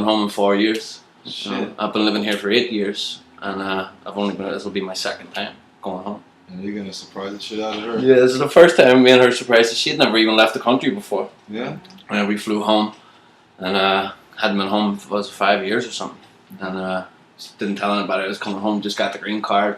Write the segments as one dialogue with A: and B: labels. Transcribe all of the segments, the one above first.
A: been home in 4 years.
B: Shit.
A: I've been living here for 8 years, and this will be my second time going home.
B: And you're gonna surprise the shit out of her.
A: Yeah, this is the first time me and her surprised. She had never even left the country before.
B: Yeah.
A: And we flew home, and hadn't been home for 5 years or something, and didn't tell anybody I was coming home. Just got the green card,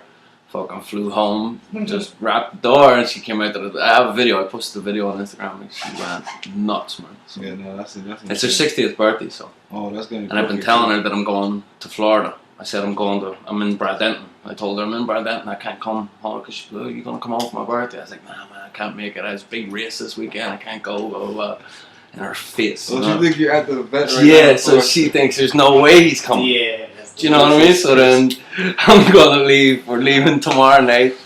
A: fucking flew home, just wrapped the door, and she came out. I have a video. I posted the video on Instagram, and she went nuts, man. So
B: Yeah, no, that's
A: it's her 60th birthday, so.
B: Oh, that's gonna be
A: And I've been telling her that I'm going to Florida. I said I'm in Bradenton. I told her I'm in Bradenton. I can't come home because she's like, "Are you gonna come home for my birthday?" I was like, "Nah, man, I can't make it. I was a big race this weekend. I can't go." Blah blah blah. In her face.
B: So you think you're at the event right now?
A: Yeah, so she thinks there's no way he's coming.
C: Yeah.
A: Do you know what I mean? So then I'm gonna leave. We're leaving tomorrow night.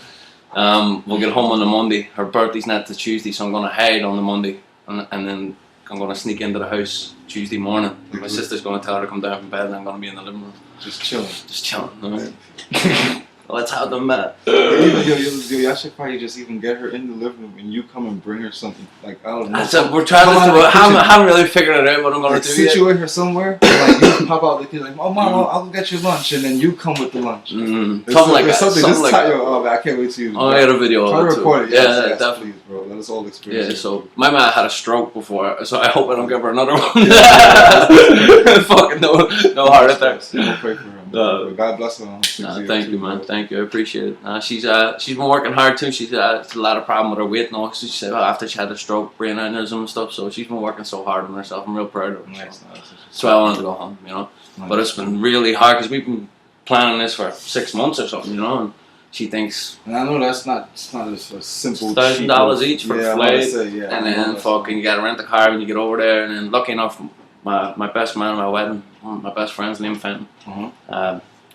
A: We'll get home on the Monday. Her birthday's not the Tuesday, so I'm gonna hide on the Monday, and then I'm gonna sneak into the house Tuesday morning. My sister's gonna tell her to come down from bed, and I'm gonna be in the living room.
B: Just chilling.
A: Just chilling. Right? Let's have them met.
B: I should probably just even get her in the living room and you come and bring her something. Like, I don't know.
A: So we're trying to do it. I haven't really figured it out what I'm going to do yet.
B: Situate her somewhere. Like, you pop out the kid like, "Oh, Mom, I'll go get you lunch." And then you come with the lunch.
A: Something like that.
B: Something
A: Something like that.
B: Oh, I can't wait to use it.
A: I got a video
B: Try
A: of
B: to
A: it
B: record
A: too.
B: it.
A: Yeah,
B: Yes,
A: definitely.
B: please, bro. Let us all experience it.
A: Yeah, so my man had a stroke before, so I hope I don't give her another one. Fucking no heart attack.
B: We'll pray for him. God bless her.
A: Thank you, man. Thank you. I appreciate it. She's been working hard too. She's had a lot of problem with her weight now. She said after she had a stroke, brain aneurysm and stuff. So she's been working so hard on herself. I'm real proud of her.
B: Nice.
A: So I wanted to go home, you know.
B: Nice.
A: But it's been really hard because we've been planning this for 6 months or something, you know. And she thinks.
B: And I know it's not a simple.
A: $1,000 each for a flight, and then
B: fucking
A: fucking you gotta rent a car when you get over there. And then lucky enough, my best man at my wedding, one of my best friends, Liam Fenton.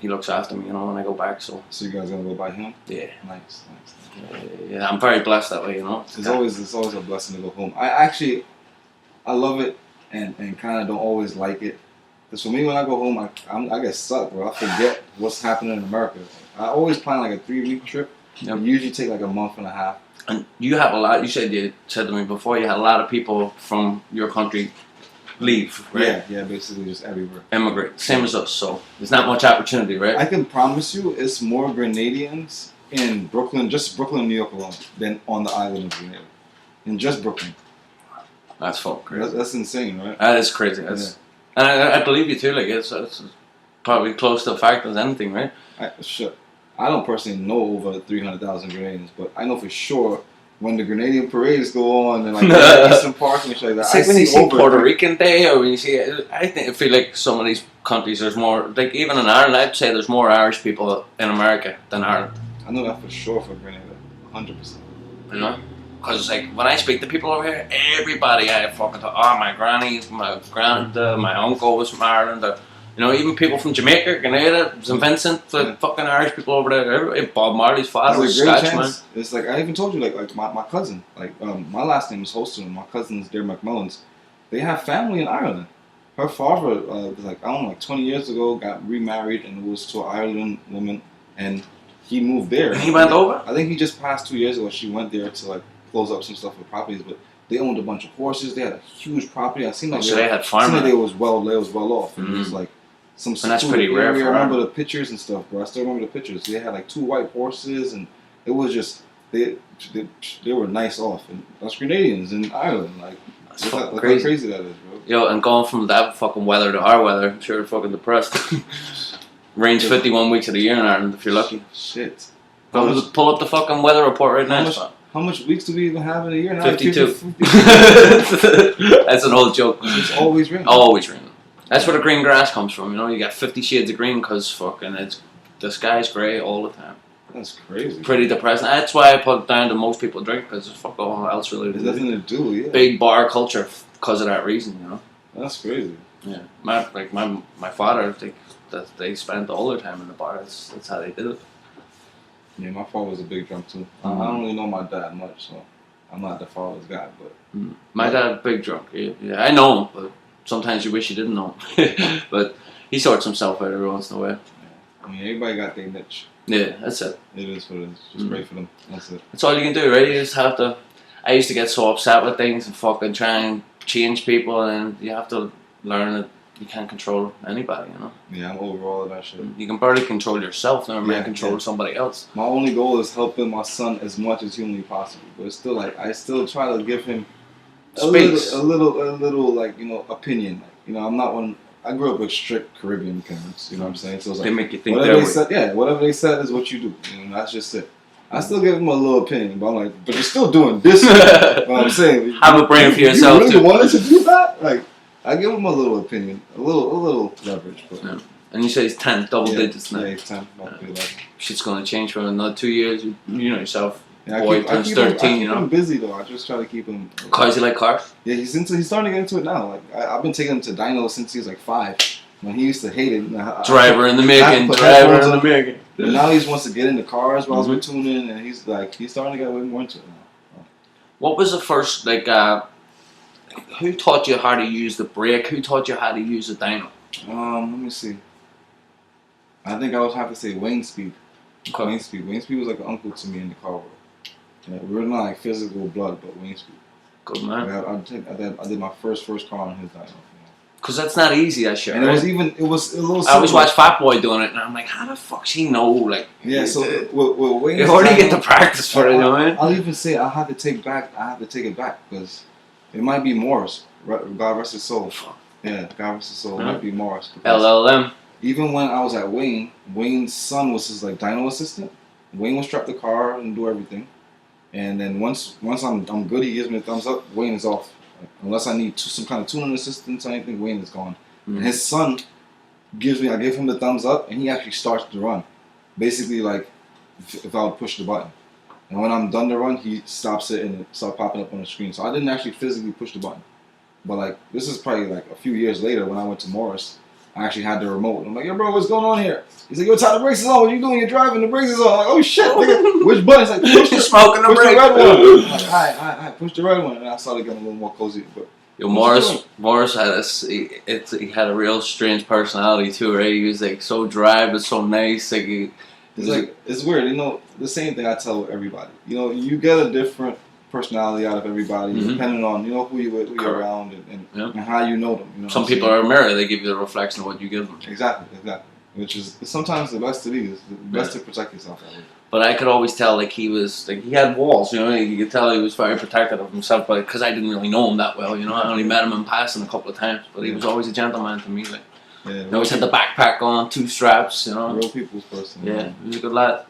A: He looks after me, you know, when I go back. So
B: you guys gonna go by him?
A: Yeah.
B: Nice.
A: Yeah, I'm very blessed that way, you know.
B: It's always a blessing to go home. I love it and kind of don't always like it. Because for me, when I go home, I get stuck, bro. I forget what's happening in America. I always plan like a 3-week trip.
A: Yep.
B: I usually take like a month and a half.
A: And you have a lot. You said to me before you had a lot of people from your country leave, right?
B: Yeah, basically just everywhere.
A: Immigrate, same as us. So there's not much opportunity, right?
B: I can promise you, it's more Grenadians in Brooklyn, just Brooklyn, New York alone, than on the island of Grenada. In just Brooklyn.
A: That's fucking crazy.
B: That's insane, right?
A: That is crazy. And I believe you too. Like it's probably close to the fact as anything, right?
B: I don't personally know over 300,000 Grenadians, but I know for sure when the Grenadian parades go on and like Eastern Park and shit like that.
A: It's like when you see Puerto Rican Day, or when you see, I feel like some of these countries there's more. Like even in Ireland, I'd say there's more Irish people in America than Ireland.
B: I know that for sure for Grenada, 100%.
A: You know, because it's like when I speak to people over here, everybody I fucking talk. Oh, my granny, my granda, my uncle was from Ireland. You know, even people from Jamaica, Grenada, St. Vincent, the fucking Irish people over there. Everybody, Bob Marley's father was Scotch, man.
B: It's like, I even told you, like my cousin, my last name is Holston, my cousin's Dare McMullins. They have family in Ireland. Her father, was like, I don't know, like 20 years ago, got remarried and was to an Ireland woman, and he moved there.
A: And he went over?
B: I think he just passed 2 years ago. She went there to like close up some stuff with properties, but they owned a bunch of horses. They had a huge property. I seemed like
A: they had farmers.
B: Seemed like they was well off. And it was like, and
A: that's pretty rare.
B: I remember the pictures and stuff, bro. I still remember the pictures. They had like 2 white horses, and it was just they were nice off. And us Grenadians in Ireland, like
A: that's
B: look how
A: crazy.
B: Crazy that is, bro.
A: Yo, and going from that fucking weather to our weather, I'm sure you're fucking depressed. Rains 51 weeks of the year in Ireland if you're lucky.
B: Shit.
A: Pull up the fucking weather report right now.
B: How much weeks do we even have in a year now?
A: 52. That's an old joke.
B: It's always raining.
A: Always raining. That's where the green grass comes from, you know. You got 50 shades of green because fucking the sky's grey all the time.
B: That's crazy.
A: Pretty depressing. That's why I put it down to most people drink because there's fuck all else really.
B: There's nothing to do. Yeah.
A: Big bar culture because of that reason, you know.
B: That's crazy.
A: Yeah. My father, they spent all their time in the bar. That's how they did it.
B: Yeah, my father was a big drunk too. I don't really know my dad much, so I'm not the father's guy. But
A: my dad, big drunk. Yeah, I know him, but sometimes you wish you didn't know him. But he sorts himself out every once in a while.
B: Yeah. I mean, everybody got their niche.
A: Yeah, that's it.
B: It is what it is. Just pray for them. That's it.
A: That's all you can do, right? You just have to. I used to get so upset with things and fucking try and change people, and you have to learn that you can't control anybody, you know.
B: Yeah, I'm over all of that shit.
A: You can barely control yourself, never mind
B: Yeah,
A: control
B: yeah.
A: somebody else.
B: My only goal is helping my son as much as humanly possible, but it's still like I still try to give him
A: Space.
B: a little like opinion. Like, I'm not one. I grew up with strict Caribbean parents. You know what I'm saying? So it's
A: They
B: like
A: make you think
B: whatever
A: that
B: they
A: way.
B: said. Whatever they said is what you do. That's just it. I still give them a little opinion, but I'm like, but you're still doing this. You know what I'm saying?
A: Have a brain for yourself,
B: You really
A: too.
B: wanted to do that? Like, I give them a little opinion, a little leverage. But
A: Yeah. And you say he's 10, double digits now.
B: Yeah, he's 10.
A: Shit's gonna change for another 2 years. You know yourself.
B: Yeah,
A: Boy turns 13,
B: I keep him busy though. I just try to keep him.
A: Cars, you like cars?
B: Yeah, he's starting to get into it now. Like I've been taking him to dyno since he was like 5. When he used to hate it.
A: Driver in the making.
B: But now he wants to get into cars while we're tuning, and he's starting to get way more into it now.
A: What was the first who taught you how to use the brake? Who taught you how to use the dyno?
B: Let me see. I think I would have to say Wayne Speed.
A: Okay.
B: Wayne Speed was like an uncle to me in the car world. Yeah, we were not like physical blood, but Wayne Speed.
A: Good man.
B: I did my first car on his dyno.
A: Because that's not easy, that shit.
B: And
A: right?
B: it was a little.
A: I always watch Fat Boy doing it, and I'm like, how the fuck she know? Like,
B: yeah. So with Wayne,
A: you already get the practice for it, you know what I mean?
B: I'll even say I have to take it back because it might be Morris. God rest his soul. Yeah, God rest his soul. It might be Morris.
A: LLM.
B: Even when I was at Wayne, Wayne's son was his like dyno assistant. Wayne would strap the car and do everything, and then once I'm good, he gives me a thumbs up. Wayne is off. Like, unless I need some kind of tuning assistance or anything, Wayne is gone.
A: Mm-hmm.
B: And his son I give him the thumbs up, and he actually starts to run. Basically, like if I would push the button, and when I'm done the run, he stops it and it starts popping up on the screen. So I didn't actually physically push the button, but like this is probably like a few years later when I went to Morris. I actually had the remote. I'm like, yo, bro, what's going on here? He's like, yo, tie the brakes on. What you doing? You're driving. The brakes is on. I'm like, oh shit, nigga. Which button? He's like, push the red one. I'm like, all right, push the red one. And I started getting a little more cozy. But
A: yo, Morris had he had a real strange personality too, right? He was like so dry but so nice. Like
B: it's weird. The same thing I tell everybody. You get a different personality out of everybody depending on who you're around and how you know them.
A: Some people are a mirror; they give you the reflection of what you give them.
B: Exactly. Which is sometimes the best to be. Is the best to protect yourself that way.
A: But I could always tell he had walls. You could tell he was very protective of himself. But because I didn't really know him that well, I only met him in passing a couple of times. But he was always a gentleman to me. Like he always had the backpack on, 2 straps.
B: Real people's person.
A: Yeah, he was a good lad.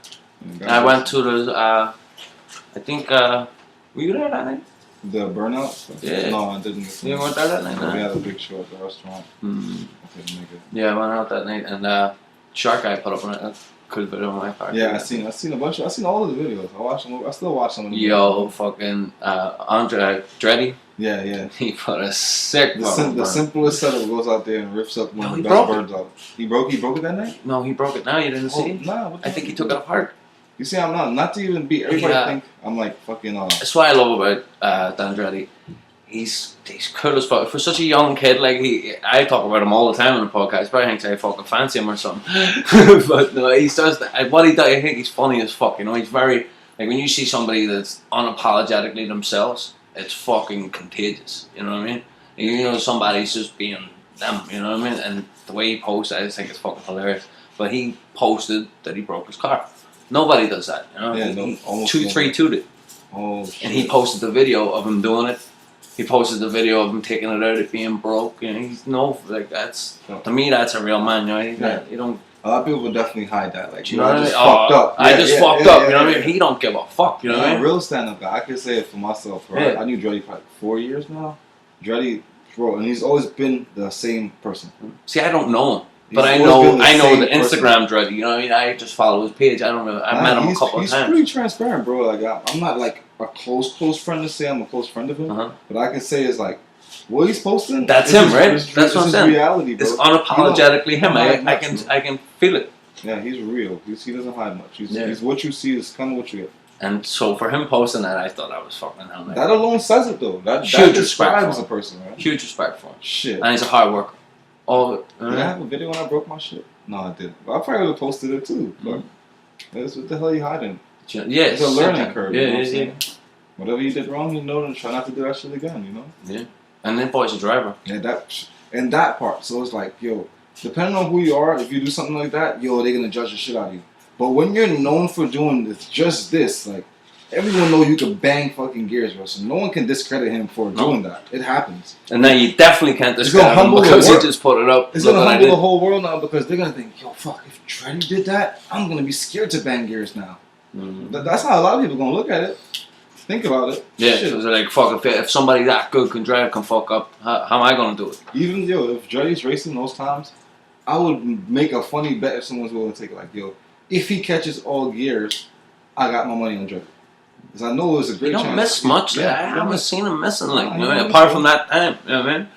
A: I went to the. I think. Were you there that night?
B: The burnout?
A: Yeah.
B: No, I didn't.
A: You weren't there that night?
B: We had a big show at the restaurant. I couldn't make it.
A: Yeah, I went out that night and Shark Guy put up a cool video on my part.
B: Yeah, I seen a bunch. I seen all of the videos. I watched them. I still watch some of them.
A: Yo, fucking Andre Dreddy.
B: Yeah.
A: He put a sick.
B: The simplest setup goes out there and rips up one of the best birds out. He broke it that night?
A: No, he broke it. Now you didn't see?
B: Nah,
A: I think he took it apart.
B: You see, I'm not to even beat everybody. Think I'm like fucking.
A: That's what I love about Dan Dreddy. He's cool as fuck for such a young kid. Like I talk about him all the time on the podcast. Probably thinks I fucking fancy him or something. But no, he does what he does. I think he's funny as fuck. He's very like when you see somebody that's unapologetically themselves, it's fucking contagious. You know what I mean? And somebody's just being them. You know what I mean? And the way he posts, I just think it's fucking hilarious. But he posted that he broke his car. Nobody does that.
B: Yeah,
A: he 232'd it.
B: Oh shit.
A: And he posted the video of him doing it. He posted the video of him taking it out, it being broke. He's that's to me that's a real man. You don't.
B: A lot of people would definitely hide that. Like,
A: you know what I mean?
B: Fucked up.
A: I just fucked up. You know what I mean? He don't give a fuck. You know what I mean?
B: Real stand-up guy. I can say it for myself. Right? Yeah. I knew Dreddy for like 4 years now. Dreddy, bro, and he's always been the same person.
A: See, I don't know him. But I know the Instagram Dreddy. You know what I mean? I just follow his page. I don't know. I've met him a couple of times.
B: He's pretty transparent, bro. Like I'm not like a close friend to say I'm a close friend of him. But I can say is like what he's posting.
A: That's him, right? That's what I'm saying.
B: Reality, bro.
A: It's unapologetically him. I can feel it.
B: Yeah, he's real. He doesn't hide much. He's what you see is kind of what you get.
A: And so for him posting that, I thought I was fucking hell.
B: That alone says it though. That describes a person, right?
A: Huge respect for him.
B: Shit.
A: And he's a hard worker. Did
B: I have a video when I broke my shit? No, I didn't. I probably would have posted it too. But what the hell are you hiding?
A: Yeah,
B: it's a learning curve.
A: Yeah.
B: Whatever you did wrong, try not to do that shit again.
A: Yeah. And then boy's a driver.
B: Yeah, And that part. So it's like, yo, depending on who you are, if you do something like that, yo, they're gonna judge the shit out of you. But when you're known for doing just this, like, everyone knows you can bang fucking gears, bro. So no one can discredit him for doing that. It happens.
A: And now you definitely can't discredit him because he just put it up.
B: It's gonna humble the whole world now because they're gonna think, yo, fuck, if Dreddy did that, I'm gonna be scared to bang gears now. That's how a lot of people gonna look at it. Think about it.
A: Yeah, so it's like, fuck, if somebody that good can drive can fuck up, how am I gonna do it?
B: Even, yo, if Dreddy's racing those times, I would make a funny bet if someone's willing to take it. Like, yo, if he catches all gears, I got my money on Dreddy. Because I know it was a great chance.
A: He don't miss much. Yeah, I haven't seen him missing, like, you know, apart from that time. You know what I mean?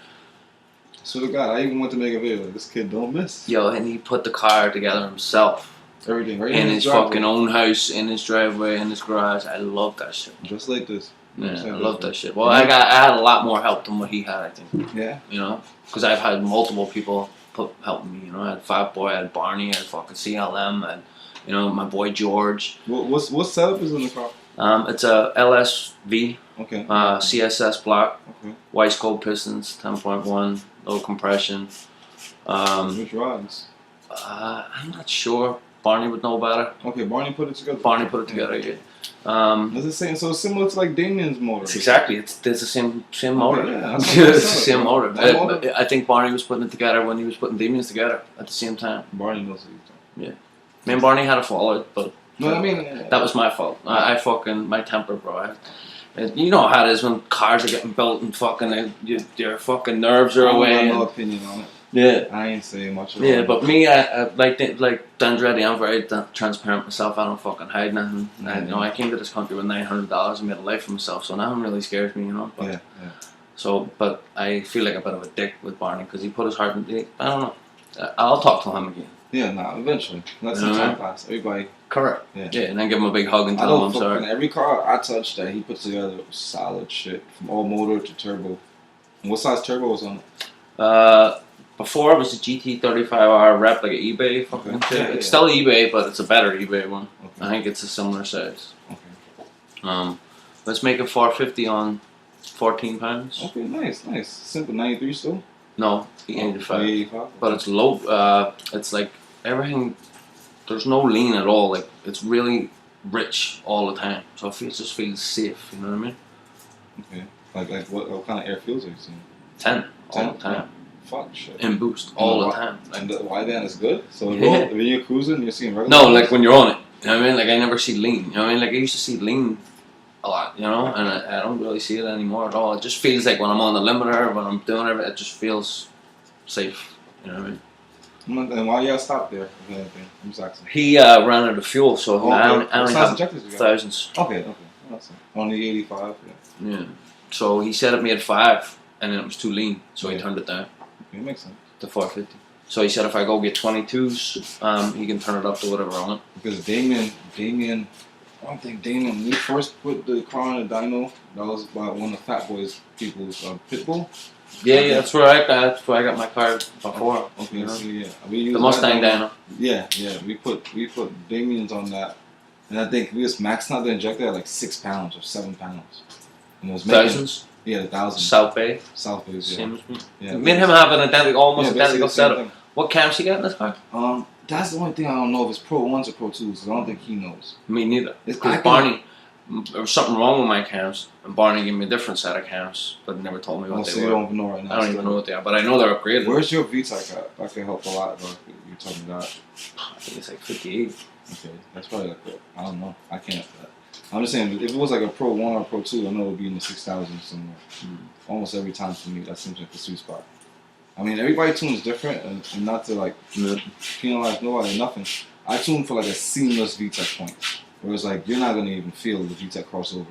B: So to God, I even went to make a video. Like, this kid don't miss.
A: Yo, and he put the car together himself.
B: Everything, right?
A: In his fucking own house, in his driveway, in his garage. I love that shit.
B: Just like this.
A: Yeah, I love that shit. Well, I had a lot more help than what he had, I think.
B: Yeah.
A: You know? Because I've had multiple people helping me, you know? I had Fat Boy, I had Barney, I had fucking CLM, and, you know, my boy George.
B: What setup is in the car?
A: It's a LSV.
B: Okay.
A: CSS block.
B: Okay.
A: White Scope pistons, 10.1, low compression.
B: Which rods?
A: I'm not sure. Barney would know better.
B: Okay, Barney put it together.
A: Barney put it together, yeah.
B: Does it say so? It's similar to like Damien's motor.
A: It's exactly. It's the same motor.
B: Yeah,
A: it's the same motor. I think Barney was putting it together when he was putting Damien's together at the same time.
B: Barney knows what he's doing.
A: Yeah. Me and Barney had a fallout, but
B: no, I mean
A: that was my fault. I fucking my temper, bro. You know how it is when cars are getting built and fucking your fucking nerves are away.
B: I have no opinion on it.
A: Yeah,
B: I ain't saying much about
A: yeah,
B: it.
A: but me, I like Dreddy, I'm very transparent myself. I don't fucking hide nothing. You know, I came to this country with $900 and made a life for myself, so nothing really scares me, you know. But,
B: yeah.
A: So, but I feel like a bit of a dick with Barney because he put his heart in. I don't know. I'll talk to him again.
B: Yeah, eventually. Let some time pass. Everybody.
A: Correct. Yeah, and then give him a big hug and tell him I'm sorry.
B: Every car I touched that he puts together was solid shit, from all motor to turbo. And what size turbo was on it?
A: Before it was a GT35R replica eBay fucking shit.
B: Yeah,
A: it's still eBay, but it's a better eBay one.
B: Okay.
A: I think it's a similar size.
B: Okay.
A: Let's make it 450 on 14 pounds.
B: Okay, nice. Simple 93 still?
A: No, the 85.
B: 85.
A: But it's low. It's like everything. There's no lean at all. Like it's really rich all the time. So it just feels safe. You know what I mean?
B: Okay. Like what kind of air fuels are you seeing?
A: 10 all the time.
B: Fuck shit.
A: And boost all the time.
B: And the wideband is good? So
A: yeah.
B: when you're cruising, you're seeing regular?
A: No, like when you're on it. You know what I mean? Like I never see lean. You know what I mean? Like I used to see lean a lot, you know? And I don't really see it anymore at all. It just feels like when I'm on the limiter, when I'm doing everything, it just feels safe. You know what I mean?
B: And why y'all stop there? I'm just asking.
A: He ran out of fuel, so I only have thousands.
B: Okay. On the 85,
A: yeah. So he said it made 5, and then it was too lean, so he turned it down.
B: Okay, makes sense.
A: To 450. So he said if I go get 22s, he can turn it up to whatever I want.
B: Because Damien, I don't think Damien, when we first put the car on the dyno, that was by one of Fat Boy's people's Pitbull.
A: Yeah, that's where I got my car before.
B: Okay,
A: you know?
B: so yeah, we used
A: the Mustang dyno.
B: Yeah, we put Damien's on that, and I think we just maxed out the injector at like 6 pounds or 7 pounds. And it was
A: thousands.
B: Yeah, 1,000.
A: South Bay.
B: South Bay, yeah.
A: Same as me.
B: Yeah,
A: me and him have an almost identical setup.
B: Thing.
A: What cams you got in this car?
B: That's the only thing I don't know if it's Pro 1s or Pro 2s, because I don't think he knows.
A: Me neither. Because Barney, there was something wrong with my cams, and Barney gave me a different set of cams, but never told me what they were.
B: You don't even know right now.
A: I don't even know what they are, but I know they're upgraded.
B: Where's your VTEC at? That could help a lot, bro. You told me that.
A: I think it's like 58.
B: Okay, that's probably like I don't know. I can't. I'm just saying, if it was like a Pro 1 or Pro 2, I know it would be in the 6,000 somewhere. Almost every time for me, that seems like the sweet spot. I mean, everybody tunes different, and not to like penalize nobody or nothing. I tune for like a seamless VTEC point, where it's like you're not gonna even feel the VTEC crossover.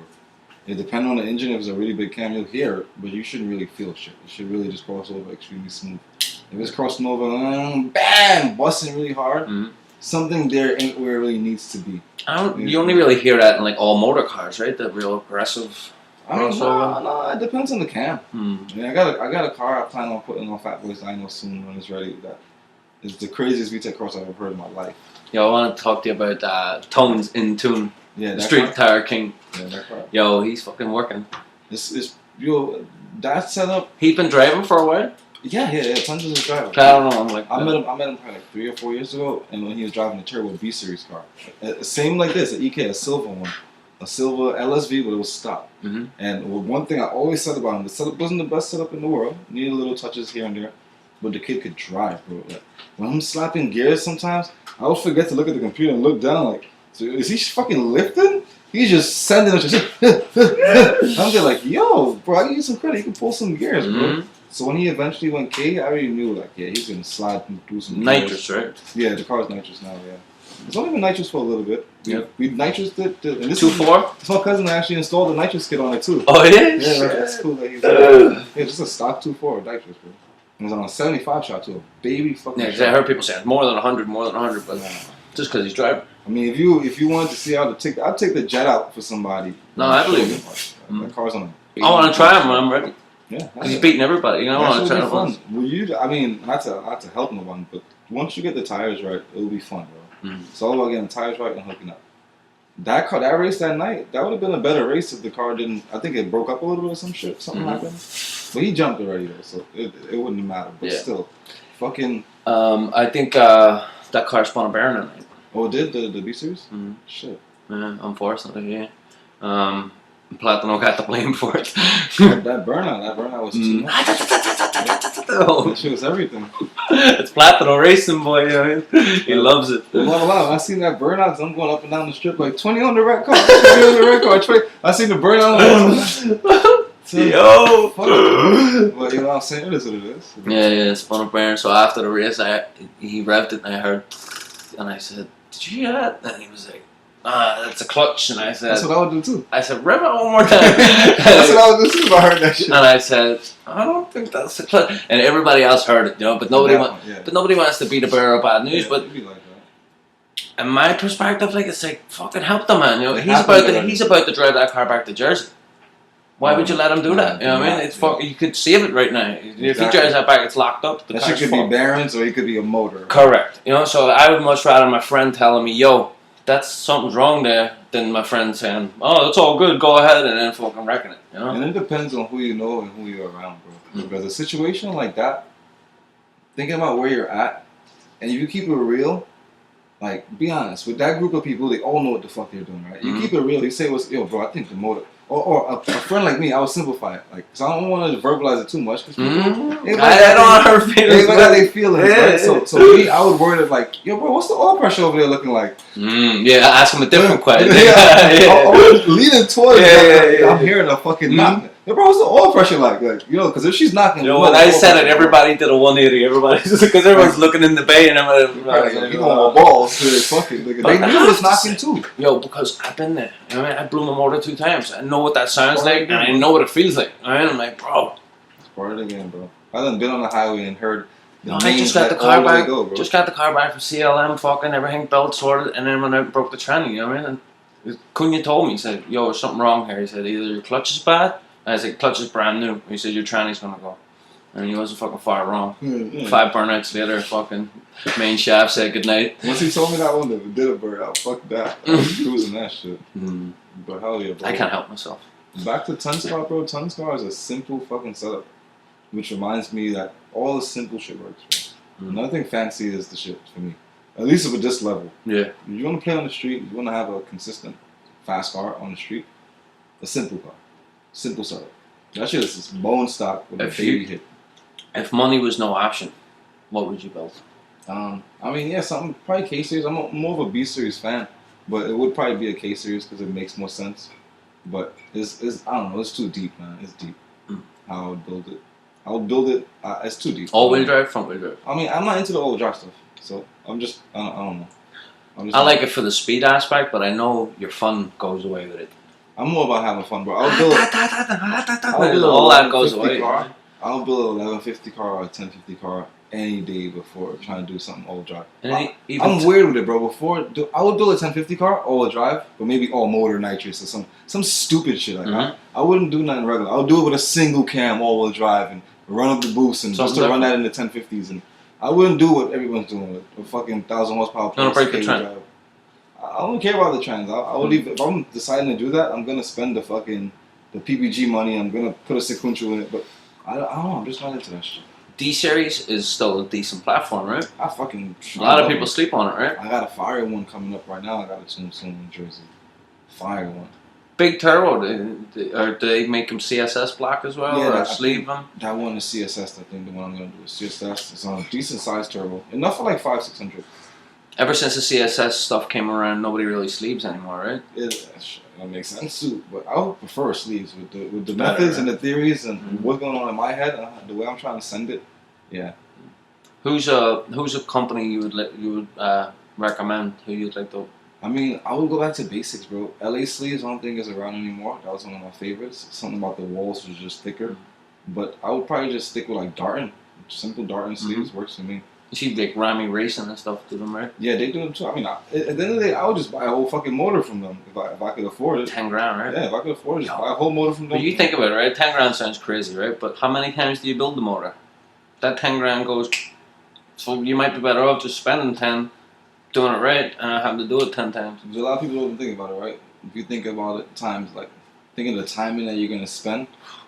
B: It depends on the engine. If it's a really big cam, you'll hear it, but you shouldn't really feel shit. It should really just cross over extremely smooth. If it's crossing over, bam, busting really hard, something there ain't where it really needs to be.
A: You only really hear that in like all motor cars, right? The real aggressive.
B: I mean, no, it depends on the cam. I mean, I got a car I plan on putting on Fat Boy's dyno soon when it's ready. That is the craziest VTEC cross I've ever heard in my life.
A: Yo, I want to talk to you about Tones in Tune.
B: Yeah, that
A: Street Tire King.
B: Yeah, that car.
A: Yo, he's fucking working.
B: That setup.
A: He's been driving for a while.
B: Yeah. Tons is a driver.
A: I don't know. I'm like,
B: I met him probably like 3 or 4 years ago, and when he was driving a Turbo B Series car, same like this, an EK, a silver one, a silver LSV, but it was stock.
A: Mm-hmm.
B: And one thing I always said about him, the setup wasn't the best setup in the world. Needed little touches here and there, but the kid could drive, bro. Like, when I'm slapping gears, sometimes I would forget to look at the computer and look down, like, so is he fucking lifting? He's just sending us. I'm just like, yo, bro, I give you some credit. You can pull some gears, bro.
A: Mm-hmm.
B: So when he eventually went K, I already knew, like, yeah, he's gonna slide through some
A: Nitrous, right?
B: Yeah, the car's nitrous now. Yeah, it's only been nitrous for a little bit.
A: Yeah,
B: we nitrous it. And this
A: 2.4.
B: It's my cousin that actually installed the nitrous kit on it too.
A: Oh, it is.
B: Yeah, that's cool. That he's yeah, just a stock 2.4 nitrous, bro. It was on a 75 shot too, a baby fucking.
A: Yeah, because I heard people say it's more than 100, but just because he's driving.
B: I mean, if you wanted to see how to take, I'd take the jet out for somebody.
A: No, I believe you.
B: That car's on.
A: I want to try him when I'm ready.
B: Yeah,
A: because he's beating everybody. You know, I want to try him once.
B: I mean, not to help no one, but once you get the tires right, it'll be fun, bro.
A: Mm.
B: It's all about getting the tires right and hooking up. That race that night, that would have been a better race if the car didn't. I think it broke up a little bit or some shit. Something happened, but he jumped already though, so it wouldn't matter. But still, fucking.
A: I think that car spun a bearing that night.
B: Oh, it did the B series?
A: Mm.
B: Shit.
A: Yeah, unfortunately, yeah. Platino got the blame for it.
B: that burnout was too much. That shit was everything.
A: It's Platino racing, boy. You know? He loves it.
B: Wow. I seen that burnout. I'm going up and down the strip like 20 on the red car. 20 on the red car. 20. I seen the burnout.
A: Yo!
B: But you know what I'm saying? It is what it is.
A: Yeah, spun a bearing. So after the race, he revved it and I heard, and I said, "Did you hear that?" And he was like, "That's a clutch." And I said,
B: "That's what I would do too."
A: I said, "Rev it one more time."
B: That's what I would do too if I heard that shit.
A: And I said, "I don't think that's a clutch." And everybody else heard it, you know, but nobody wants to be the bearer of bad news. But
B: it'd be like that.
A: in my perspective, like it's like fucking help the man. You know, he's about to drive that car back to Jersey. Why would you let him do that? You know what I mean? It's you could save it right now. If he drives that back, it's locked up.
B: That shit could be bearings or it could be a motor.
A: Correct. You know, so I would much rather my friend telling me, "Yo, that's something's wrong there," than my friend saying, "Oh, it's all good, go ahead," and then fucking wrecking it. You know.
B: And it depends on who you know and who you're around, bro. Because a situation like that, thinking about where you're at, and if you keep it real, like be honest with that group of people, they all know what the fuck they're doing, right? You keep it real. You say, "Yo, bro, I think the motor." Or a friend like me, I would simplify it. Like, so I don't want to verbalize it too much. Cause people,
A: I don't want to hurt feelings.
B: Everybody got their feelings, right? So me, I would word it like, "Yo, bro, what's the oil pressure over there looking like?"
A: Yeah, ask him a different question.
B: I was leaning towards I'm hearing a fucking knock. Yo, bro, what's the oil pressure like? Like, you know, because if she's knocking,
A: you know, when I said it, everybody did a 180. Everybody's because everyone's looking in the bay and I'm like,
B: you know, my balls. Fucking, they knew it was knocking too.
A: Yo, because I've been there. I mean, I blew my motor 2 times. I know what that sounds like, and I know what it feels like. I mean, I'm like, bro.
B: It's part of the game, bro. I done been on the highway and heard.
A: I just got the car back. Just got the car back from CLM, fucking everything belt sorted, and then when I broke the tranny, you know what I mean? And Cunha told me, he said, "Yo, there's something wrong here." He said, "Either your clutch is bad." And I said, "Clutch is brand new." He said, "Your tranny's gonna go." And he wasn't fucking far wrong. 5 burnouts later, fucking main shaft said goodnight.
B: Once he told me that one, that did a burnout. Fuck that. I was cruising that shit. But hell yeah, bro.
A: I can't help myself.
B: Back to Tunscar, bro. Tunscar is a simple fucking setup. Which reminds me that all the simple shit works, bro. Nothing fancy is the shit for me. At least with this level.
A: Yeah.
B: If you want to play on the street, you want to have a consistent, fast car on the street, a simple car. Simple setup. That shit is just bone stock with a baby hit.
A: If money was no option, what would you build?
B: I mean, yeah, something, probably K-Series. I'm more of a B-Series fan, but it would probably be a K-Series because it makes more sense. But it's I don't know, it's too deep, man. It's deep. How I would build it. It's too deep.
A: All-wheel drive, front-wheel drive?
B: I mean, I'm not into the all-wheel drive stuff, so I don't know.
A: I like it for the speed aspect, but I know your fun goes away with it.
B: I'm more about having fun, bro. I'll build
A: all that goes away.
B: I'll build an 1150 car or a 1050 car any day before trying to do something all drive. I'm weird with it, bro. I would build a 1050 car all drive, but maybe all motor nitrous or some stupid shit like that. I wouldn't do nothing regular. I'll do it with a single cam all wheel drive and run up the boost and just to run that in the 1050s. And I wouldn't do what everyone's doing with a fucking 1,000 horsepower.
A: Don't break the trend.
B: I don't care about the trends. I would leave, if I'm deciding to do that, I'm gonna spend the PPG money. I'm gonna put a sequential in it, but I don't know. I'm just not into that shit.
A: D series is still a decent platform, right?
B: I fucking.
A: A lot of people sleep on it, right?
B: I got a fire one coming up right now. I got a tune soon in Jersey. Fire one.
A: Big turbo, or do they make them CSS block as well,
B: Yeah,
A: or
B: I
A: sleeve them?
B: That one is CSS. I think the one I'm gonna do is CSS. It's on a decent size turbo, enough for like 500-600.
A: Ever since the CSS stuff came around, nobody really sleeves anymore, right?
B: That makes sense too, but I would prefer sleeves with the
A: Better,
B: methods
A: right?
B: and the theories and
A: Mhm.
B: what's going on in my head, the way I'm trying to send it. Yeah.
A: Who's a company you would recommend? Who you'd like to?
B: I mean, I would go back to basics, bro. LA sleeves, I don't think is around anymore. That was one of my favorites. Something about the walls was just thicker. But I would probably just stick with like Darton. Simple Darton sleeves works for me.
A: You see like Rami Racing and stuff to them, right?
B: Yeah, they do them too. I mean, at the end of the day, I would just buy a whole fucking motor from them if I could afford it.
A: 10 grand, right?
B: Yeah, if I could afford it, just buy a whole motor from them.
A: But you think of it, right? 10 grand sounds crazy, right? But how many times do you build the motor? That 10 grand goes. So you might be better off just spending 10, doing it right, and not having to do it 10 times.
B: There's a lot of people don't even think about it, right? If you think about it, times like thinking of the timing that you're gonna spend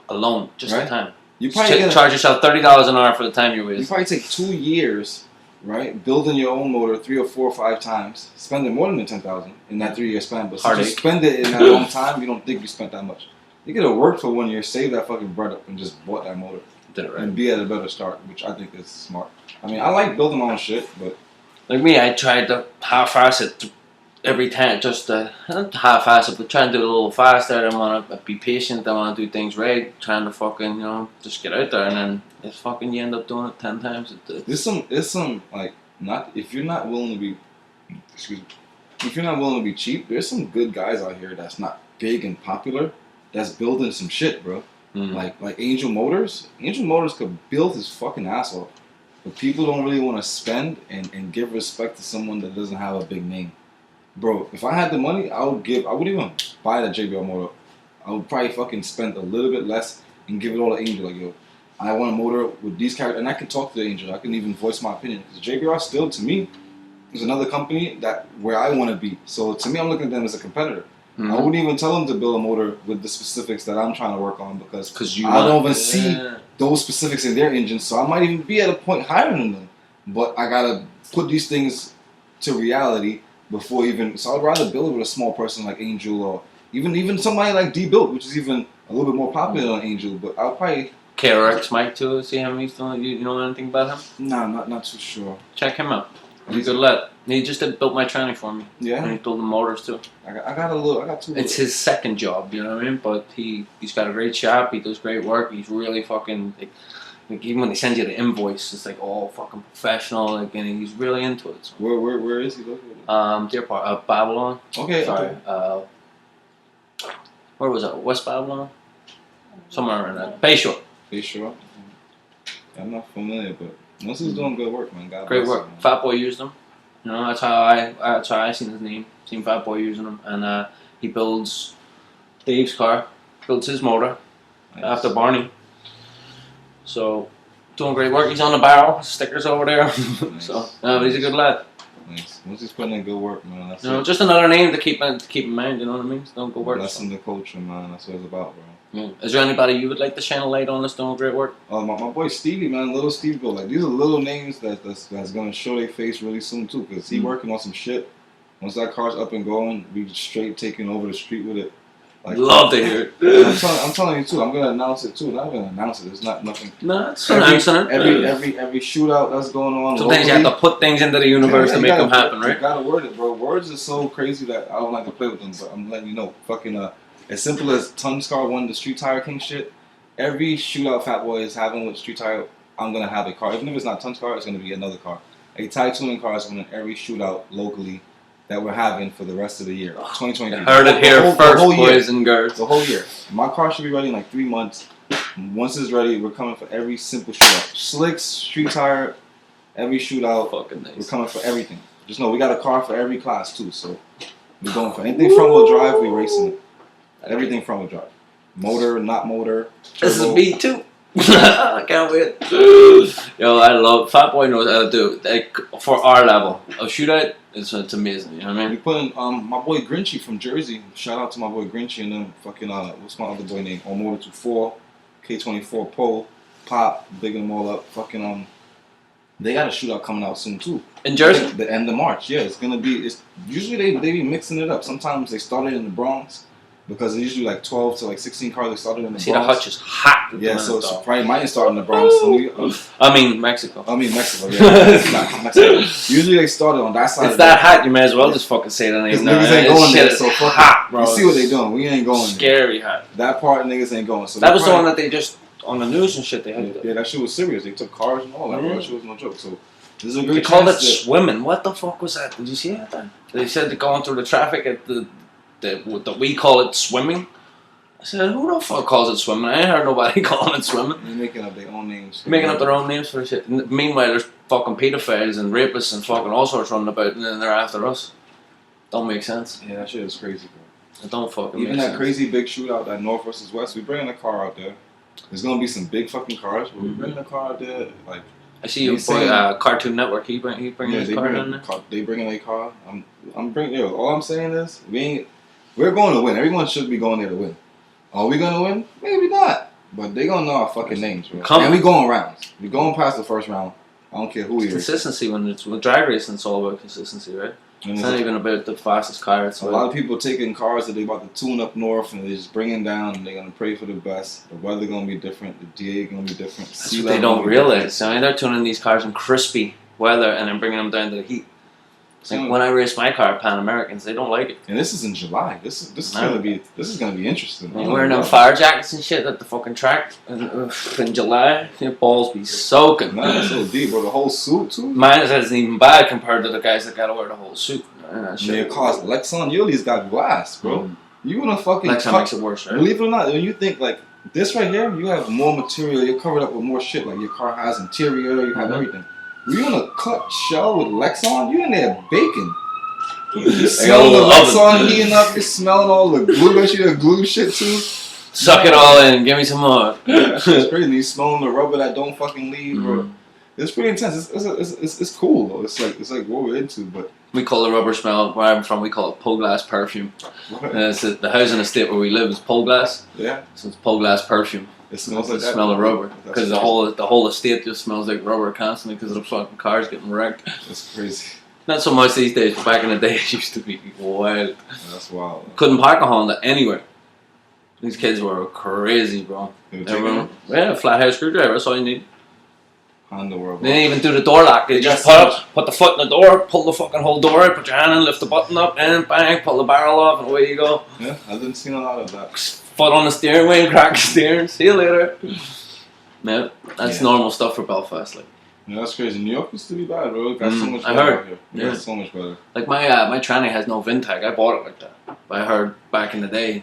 A: Alone, just
B: Right.
A: the time.
B: you probably
A: Charge yourself $30 an hour for the time you
B: you
A: waste.
B: probably take 2 years, right, building your own motor 3 or 4 or 5 times, spending more than the 10,000 in that 3-year span. But since you
A: Heartache.
B: spend it in that long time, you don't think you spent that much. You could have worked for 1 year, saved that fucking bread up, and just bought that motor
A: Did it right.
B: and be at a better start, which I think is smart. I mean, I like building my own shit, but
A: Like me, I tried to half-ass it every time, just not half-ass it, but try and do it a little faster. I want to be patient. I want to do things right. Trying to fucking, just get out there, and then it's fucking you end up doing it 10 times.
B: there's some like not if you're not willing to be, excuse me, if you're not willing to be cheap, there's some good guys out here that's not big and popular, that's building some shit, bro.
A: Mhm.
B: Like Angel Motors. Angel Motors could build his fucking ass off. But people don't really want to spend and give respect to someone that doesn't have a big name. Bro, if I had the money, I wouldn't even buy that JBL motor. I would probably fucking spend a little bit less and give it all to Angel. Like, yo, I want a motor with these characters. And I can talk to the Angel. I can even voice my opinion. Because JBL still, to me, is another company that where I want to be. So to me, I'm looking at them as a competitor.
A: Mhm.
B: I wouldn't even tell them to build a motor with the specifics that I'm trying to work on because
A: you
B: I don't even see those specifics in their engine, so I might even be at a point higher than them. But I gotta put these things to reality before even. So I'd rather build it with a small person like Angel, or even somebody like D-Built, which is even a little bit more popular than Angel. But I'll probably
A: KRX Mike too. See how he's doing. You know anything about him?
B: nah, not too sure.
A: Check him out. He's a good lad. He just built my tranny for me.
B: Yeah,
A: And he built the motors too.
B: I got two.
A: It's his second job, you know what I mean? But he's got a great shop. He does great work. He's really fucking like even when he sends you the invoice, it's like all fucking professional. Like, and he's really into it. So.
B: Where is he located?
A: Deer Park, Babylon.
B: Okay,
A: Sorry.
B: okay.
A: Where was that? West Babylon. Somewhere around that. Bayshore.
B: Are sure? I'm not familiar, but once he's doing good work, man. God
A: Great
B: bless
A: work.
B: him, man.
A: Fat Boy used them. You know, that's how I seen his name. Seen Fat Boy using them, and he builds Dave's car, builds his motor
B: Nice.
A: after Barney. So doing great work. He's on the barrel, stickers over there.
B: Nice.
A: So but he's a good lad.
B: Nice. Once he's putting in good work, man. That's
A: You know,
B: it.
A: just another name to keep in mind. You know what I mean? Just don't go work.
B: Blessing the culture, man. That's what it's about, bro.
A: Yeah. Is there anybody you would like to shine a light on that's doing great work?
B: My boy Stevie, man, little Stevie, bro. Like these are little names that's gonna show their face really soon too, cause he working on some shit. Once that car's up and going, we straight taking over the street with it. Like,
A: Love to hear
B: I'm
A: it.
B: telling you too. I'm gonna announce it too. Not gonna announce it. It's not nothing.
A: No, it's announcing it.
B: Every shootout that's going on.
A: Sometimes you have to put things into the universe to make them happen,
B: You
A: right?
B: gotta word it, bro. Words are so crazy that I don't like to play with them, but I'm letting you know. Fucking as simple as Tunscar won the Street Tire King shit. Every shootout Fat Boy is having with Street Tire, I'm gonna have a car. Even if it's not Tunscar, it's gonna be another car. A Tyetuning car is winning every shootout locally that we're having for the rest of the year. 2023.
A: You heard it here
B: The
A: first,
B: whole year.
A: boys and girls.
B: The whole year. My car should be ready in like 3 months. Once it's ready, we're coming for every simple shootout. Slicks, Street Tire, every shootout.
A: Fucking
B: We're
A: nice.
B: coming for everything. Just know we got a car for every class too. So we're going for anything front wheel drive. We racing it. Everything front wheel drive. Motor, not motor.
A: This is
B: turbo.
A: B2. I can't wait. Yo, I love Fat Boy knows how to do it. Like, for our level of shootout. It's amazing. You know what I
B: We
A: mean?
B: putting my boy Grinchy from Jersey. Shout out to my boy Grinchy and them fucking what's my other boy name? On Motor 24, K24 Pole. Pop, bigging them all up. Fucking they got a shootout coming out soon too.
A: In Jersey?
B: The end of March. Yeah, it's gonna be. It's usually they be mixing it up. Sometimes they started in the Bronx because they usually like 12 to like 16 cars. They started in the
A: See,
B: Bronx.
A: the hutch is hot.
B: Yeah, so it's probably might start in the Bronx.
A: I mean Mexico.
B: Mexico. Yeah, Mexico. Usually they started on that side.
A: It's that hot. You may as well just fucking say the name.
B: Niggas ain't going there. So
A: hot, bro.
B: You see what they doing? We ain't going.
A: Scary hot.
B: That part niggas ain't going. So
A: that was the one that they just on the news and shit. They had.
B: Yeah, that shit was serious. They took cars and all that. Bro. That shit was no joke. So.
A: They called it swimming. What the fuck was that? Did you see that? They said they're going through the traffic at the we call it swimming. I said, who the fuck calls it swimming? I ain't heard nobody calling it swimming.
B: They're making up their own names.
A: Making up their own names for shit. Meanwhile, there's fucking pedophiles and rapists and fucking all sorts running about, and then they're after us. Don't make sense.
B: Yeah, that shit is crazy, bro.
A: It don't fucking
B: Even
A: make
B: that
A: sense.
B: crazy big shootout, that North versus West, we bringing a car out there. There's gonna be some big fucking cars, but we bringing a car out there, like.
A: I see your boy, Cartoon Network. He bringing his car down there.
B: They bringing a car. I'm bringing. Yo, all I'm saying is we're going to win. Everyone should be going there to win. Are we gonna win? Maybe not. But they gonna know our fucking names, bro. And we going rounds. We going past the first round. I don't care who we are.
A: Consistency when it's with drag racing, it's all about consistency, right? It's not even about the fastest car. It's
B: a lot of people taking cars that they about to tune up north and they just bringing down and they're gonna pray for the best. The weather gonna be different. The DA gonna be different.
A: That's what they don't realize. I mean, they're tuning these cars in crispy weather and then bringing them down to the heat. Like when I race my car, Pan Americans, they don't like it.
B: And this is in July. This is gonna be interesting.
A: You're wearing them fire jackets and shit at the fucking track in July. Your balls be soaking.
B: Man, that's so deep, bro. The whole suit too.
A: Mine isn't even bad compared to the guys that gotta wear the whole suit.
B: Your car's Lexon, you at least got glass, bro. You wanna fucking
A: Lexon makes it worse, right?
B: Believe it or not, when you think like this right here, you have more material. You're covered up with more shit. Like your car has interior. You have everything. When you want to cut shell with Lexon, you in there baking. You smelling the Lexon heating up. You're smelling all the glue. Bet you the glue shit too.
A: Suck it all in. Give me some more.
B: It's crazy. You smelling the rubber that don't fucking leave, bro. It's pretty intense. It's cool though. It's like what we're into, but.
A: We call the rubber smell, where I'm from, we call it pole glass perfume. It's the housing estate where we live is pole glass.
B: Yeah.
A: So it's pole glass perfume.
B: It smells like
A: the smell of rubber. Because the whole estate just smells like rubber constantly because of the fucking cars getting wrecked.
B: That's crazy.
A: Not so much these days, but back in the day it used to be wild.
B: That's wild.
A: Couldn't park a Honda anywhere. These kids were crazy, bro. Yeah, flat house screwdriver, that's all you need.
B: Honda world.
A: They didn't even do the door lock. They just put the foot in the door, pull the fucking whole door out, put your hand in, lift the button up, and bang, pull the barrel off, and away you go.
B: Yeah, I didn't see a lot of that.
A: Foot on the steering wheel, crack the steering, see you later. Yeah, that's normal stuff for Belfast. Like.
B: Yeah, that's crazy. New York used to be bad, bro. It got so much better out here. Yeah, so much better.
A: Like my tranny has no VIN tag. I bought it like that. But I heard back in the day,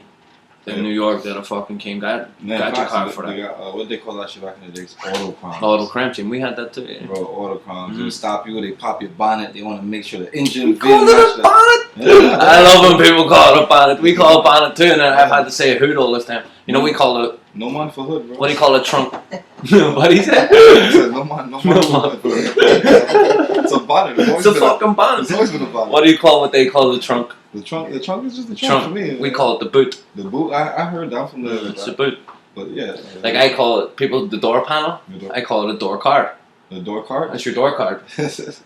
A: in New York, that a fucking king got your car for that.
B: They got, what they call that shit back in the day? Auto crimes.
A: Auto crime team. We had that too. Yeah.
B: Bro, auto crimes. They stop you. They pop your bonnet. They want to make sure the engine.
A: We call it a bonnet. Yeah. I love when people call it a bonnet. We call it a bonnet too, and I've had to say a hood all this time. You know, we call it.
B: No man for hood, bro.
A: What do you call a trunk? What he said?
B: He said no man for hood. It's a bonnet.
A: It's a fucking bonnet.
B: It's always been a bonnet.
A: What do you call what they call the trunk?
B: The trunk is just the trunk for me.
A: We call it the boot.
B: The boot. I heard that from the.
A: It's a boot.
B: But yeah.
A: Like I call it the door panel. I call it a door card.
B: The door card?
A: That's your door card. You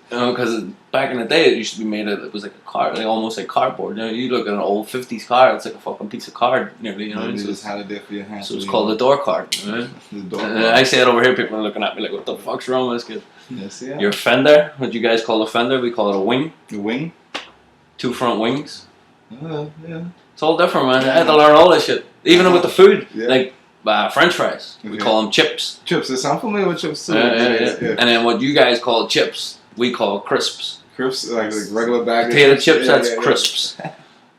A: know, because back in the day, it used to be made of, it was like a card, like almost like cardboard. You know, you look at an old 50s car, it's like a fucking piece of card, nearly, you know.
B: You just had it there for your hands.
A: So it's called the door card. Right?
B: The door card.
A: I say it over here, people are looking at me like, what the fuck's wrong with this kid?
B: Yes, yeah.
A: Your fender, what you guys call a fender, we call it a wing.
B: The wing?
A: 2 front wings.
B: Yeah.
A: It's all different, man. I had to learn all this shit. Even with the food.
B: Yeah.
A: Like, French fries. We call them chips.
B: Chips. I'm familiar with chips too.
A: Yeah. And then what you guys call chips, we call crisps.
B: Crisps, like regular bag.
A: Potato chips, that's crisps.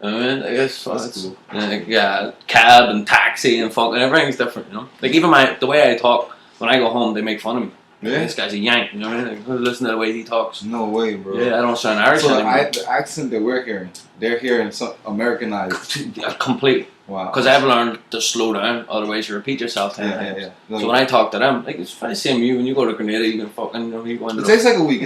A: I mean, I guess that's cool. Cab and taxi and fucking everything's different, you know. Like even the way I talk when I go home, they make fun of me.
B: Yeah.
A: This guy's a Yank, you know what I mean? Like, listen to the way he talks.
B: No way, bro.
A: Yeah, I don't sound Irish anymore.
B: The accent that we're hearing, they're hearing some Americanized.
A: Complete.
B: Wow.
A: Because I've learned to slow down, otherwise you repeat yourself 10 times. So when I talk to them, like it's the same you when you go to Grenada, you can fucking you go into
B: It takes like a week.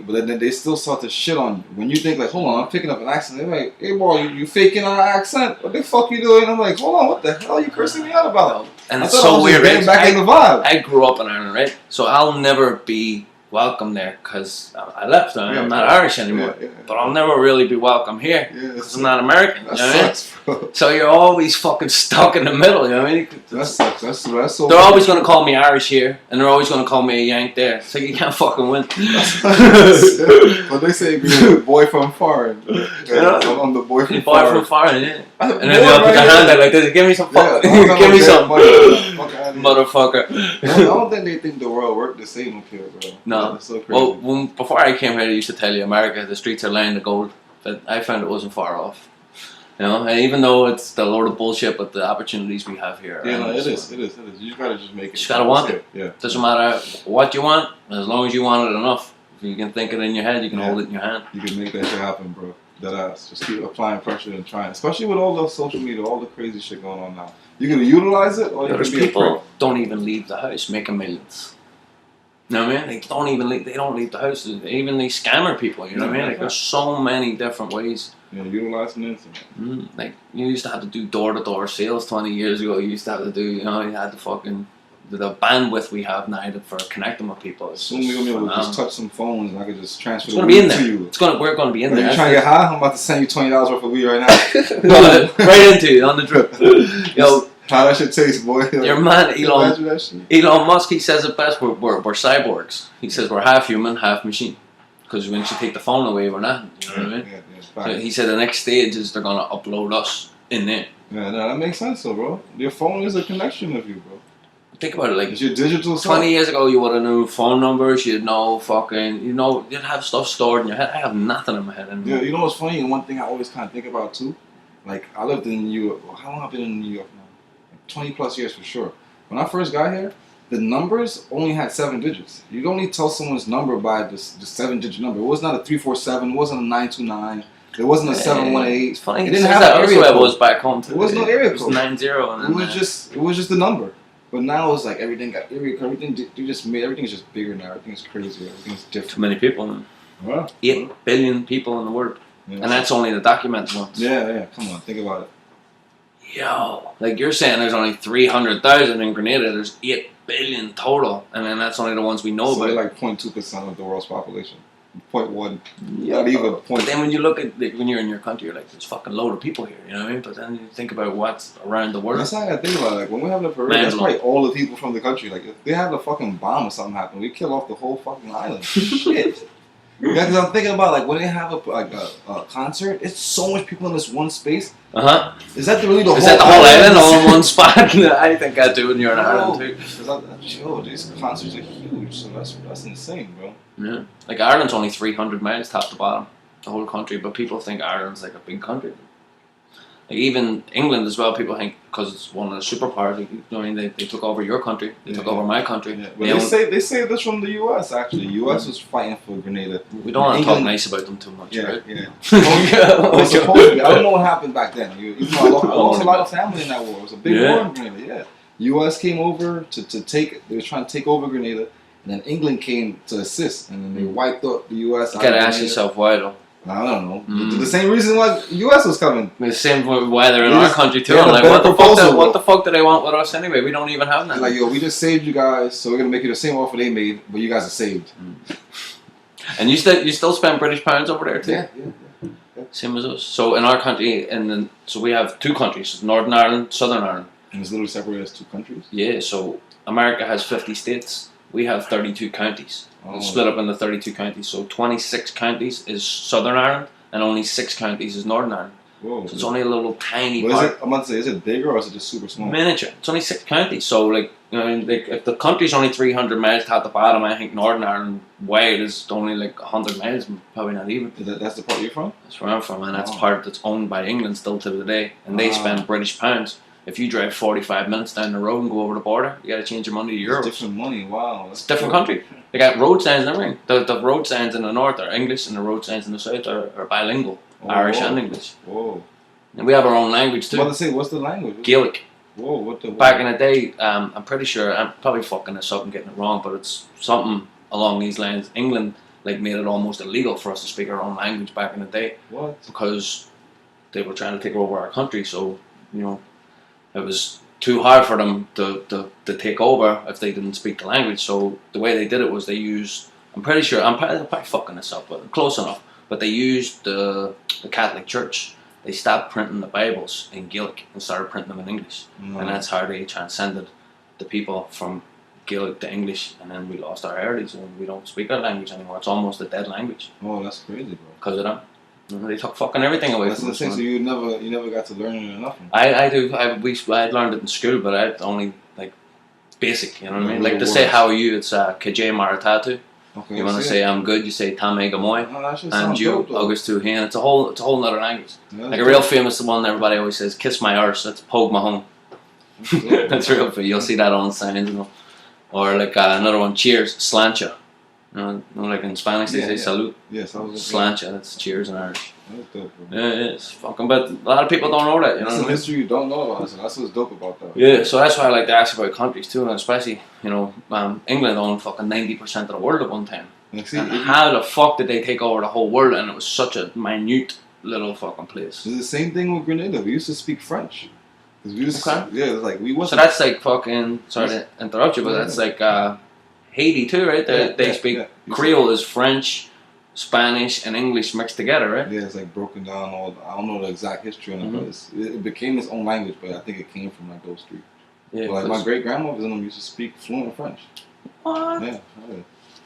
B: But then they still start to shit on you. When you think like, hold on, I'm picking up an accent. They're like, hey boy, you faking our accent? What the fuck you doing? I'm like, hold on, what the hell are you cursing me out about?
A: And it's so weird.
B: Getting back in the vibe.
A: I grew up in Ireland, right? So I'll never be welcome there because I left. I'm not Irish anymore. But I'll never really be welcome here because I'm not American.
B: That
A: you know
B: sucks,
A: what I mean?
B: bro.
A: So you're always fucking stuck in the middle. You know what I mean?
B: That sucks. That's so.
A: They're always going to call me Irish here, and they're always going to call me a Yank there. So you can't fucking win.
B: But they say you're the boy from foreign. I'm the boy from foreign.
A: Boy from foreign, yeah. And then they'll put their hand out like this. Give me some fucking.
B: Yeah,
A: give me some.
B: Motherfucker. I don't think they think the world worked the same up here, bro.
A: No.
B: That's so crazy.
A: Well, before I came here, they used to tell you America, the streets are lined with gold. But I found it wasn't far off. You know, and even though it's still a load of bullshit, but the opportunities we have here.
B: Yeah, no, it is. You just gotta just make it.
A: You just gotta want it.
B: Yeah.
A: Doesn't matter what you want, as long as you want it enough. If you can think it in your head, you can hold it in your hand.
B: You can make that shit happen, bro. That ass. Just keep applying pressure and trying. Especially with all the social media, all the crazy shit going on now. You're gonna utilize it, or
A: There's
B: you can be
A: people don't even leave the house making millions. You know what I mean? They don't even leave. They don't leave the house. Even these scammer people. You know what I mean? Like there's so many different ways.
B: Yeah, utilizing it.
A: Like you used to have to do door-to-door sales 20 years ago. You used to have to do. You know, you had to fucking the bandwidth we have now for connecting with people.
B: Soon we're gonna be able to just touch some phones and I can just transfer
A: it's gonna be in there.
B: to you.
A: We're gonna be in there.
B: You trying to get high? I'm about to send you $20 worth of weed right now.
A: Right into you on the drip. Yo,
B: how that shit taste, boy.
A: Your man Elon Musk, he says it best. We're cyborgs. He says we're half human, half machine. Because once you take the phone away, we're not. You know what I mean? So he said the next stage is they're gonna upload us in there.
B: Yeah, no, that makes sense, though, bro. Your phone is a connection of you, bro.
A: Think about it, like
B: it's your digital
A: 20 years ago, you would have known phone numbers. You'd know fucking, you'd have stuff stored in your head. I have nothing in my head anymore.
B: Yeah, you know what's funny? And one thing I always kind of think about too, like I lived in New York. Well, how long have I been in New York now? 20 plus years for sure. When I first got here, the numbers only had 7 digits. You'd only tell someone's number by the 7-digit number. It was not a 347. It wasn't a 929. It wasn't a 718.
A: It's funny.
B: It didn't have an area code.
A: It was back home too.
B: There was no area code.
A: It was 90.
B: It was just the number. But now it's like everything got area code. Everything is just bigger now. Everything is crazy. Everything is different.
A: Too many people.
B: Well,
A: 8 billion people in the world. Yeah, and that's only the documented ones.
B: Yeah. Come on, think about it.
A: Yo, like you're saying there's only 300,000 in Grenada. There's 8 billion total. And then that's only the ones we know about.
B: They're like 0.2% of the world's population. 0.1. Not even.
A: But then when you look at, like, when you're in your country, you're like, there's a fucking load of people here. You know what I mean? But then you think about what's around the world.
B: That's how I think about it. Like, when we have the parade, that's probably all the people from the country. Like, if they have a fucking bomb or something happen, we kill off the whole fucking island. Shit. Yeah, because I'm thinking about, like, when they have a concert, it's so much people in this one space. Is that really the whole island? Is that the whole island all in one spot? I think I do when you're in Ireland too. Yo, these concerts are huge, so that's insane, bro.
A: Yeah. Like, Ireland's only 300 miles top to bottom, the whole country, but people think Ireland's like a big country. Like, even England as well, people think, because it's one of the superpowers, like, you know what I mean, they took over your country, they took over my country.
B: Yeah. But they say this from the U.S. actually. The U.S. was fighting for Grenada.
A: We don't want to talk nice about them too much, right?
B: Yeah. Well, supposedly, I don't know what happened back then. I lost a lot of family in that war. It was a big war in Grenada, yeah. U.S. came over to take, they were trying to take over Grenada, and then England came to assist, and then they wiped out the U.S.
A: You gotta ask yourself why though.
B: I don't know. The same reason why the U.S. was coming.
A: The same why they're in our country too. Like, what the fuck do they want with us anyway? We don't even have that.
B: Like, yo, we just saved you guys, so we're gonna make you the same offer they made, but you guys are saved.
A: And you still spend British pounds over there too.
B: Yeah.
A: Same as us. So in our country, so we have 2 countries: Northern Ireland, Southern Ireland.
B: And it's literally separated as 2 countries.
A: Yeah. So America has 50 states. We have 32 counties. It's split up into 32 counties. So 26 counties is Southern Ireland, and only 6 counties is Northern Ireland.
B: Whoa,
A: so it's only a little tiny part.
B: I'm about to say, is it bigger or is it just super small?
A: Miniature. It's only 6 counties. So, like, you know, like, if the country's only 300 miles top to bottom, I think Northern Ireland wide is only like 100 miles, probably not even.
B: That's the part you're from?
A: That's where I'm from, and that's part that's owned by England still to the day. And they spend British pounds. If you drive 45 minutes down the road and go over the border, you got to change your money to euros.
B: It's different money, wow.
A: It's a different country. They got road signs and everything. The road signs in the north are English, and the road signs in the south are bilingual, Irish and English.
B: Whoa.
A: And we have our own language
B: What
A: too.
B: to say? What's the language?
A: Gaelic.
B: Whoa, what the?
A: Back in the day, I'm pretty sure, I'm probably fucking this up and getting it wrong, but it's something along these lines. England like made it almost illegal for us to speak our own language back in the day
B: What?
A: because they were trying to take over our country. So it was too hard for them to take over if they didn't speak the language. So the way they did it was they used. I'm pretty sure I'm probably fucking this up, but close enough. But they used the Catholic Church. They stopped printing the Bibles in Gaelic and started printing them in English.
B: No.
A: And that's how they transcended the people from Gaelic to English. And then we lost our heritage and we don't speak our language anymore. It's almost a dead language
B: Oh, that's crazy, bro.
A: because of them. They took fucking everything away
B: That's
A: from
B: the
A: us.
B: thing. So
A: man.
B: you never got to learn it or nothing.
A: I do. I learned it in school, but I only like basic. You know what I mean?
B: Yeah,
A: Like to
B: little
A: say
B: words.
A: how are you? It's Kajay Maratatu.
B: Okay.
A: You want to
B: see
A: say
B: it?
A: I'm good? You say Tame Gamoy.
B: Oh, that shit
A: And
B: sounds
A: you
B: dope, though.
A: August Tuhan. It's a whole nother language.
B: Yeah,
A: Like a real famous one everybody always says, kiss my arse, that's pogue my home.
B: that's dope.
A: That's real for you. You'll see that on signs, Or like another one, cheers, slancha. Like in Spanish they say salute.
B: Yes, I was.
A: Slancha, that's cheers in Irish.
B: That's dope, bro.
A: Yeah, it is. Fucking, but a lot of people don't know that, you know
B: That's
A: what I
B: some
A: mean?
B: history you don't know about. So that's what's dope about that.
A: Yeah, so that's why I like to ask about countries too, and especially, England owned fucking 90% of the world at one time.
B: Like, see,
A: And how the fuck did they take over the whole world and it was such a minute little fucking place?
B: it's the same thing with Grenada. We used to speak French. 'Cause we used
A: Okay.
B: yeah, it's like we
A: So
B: wasn't.
A: that's like fucking, sorry to interrupt you, but that's like Haiti too, right? They speak Creole is French, Spanish, and English mixed together, right?
B: Yeah, it's like broken down. I don't know the exact history on it,
A: Mhm.
B: but it became its own language. But I think it came from like those three.
A: Yeah.
B: But, like my great grandmothers and them used to speak fluent French.
A: What?
B: Yeah,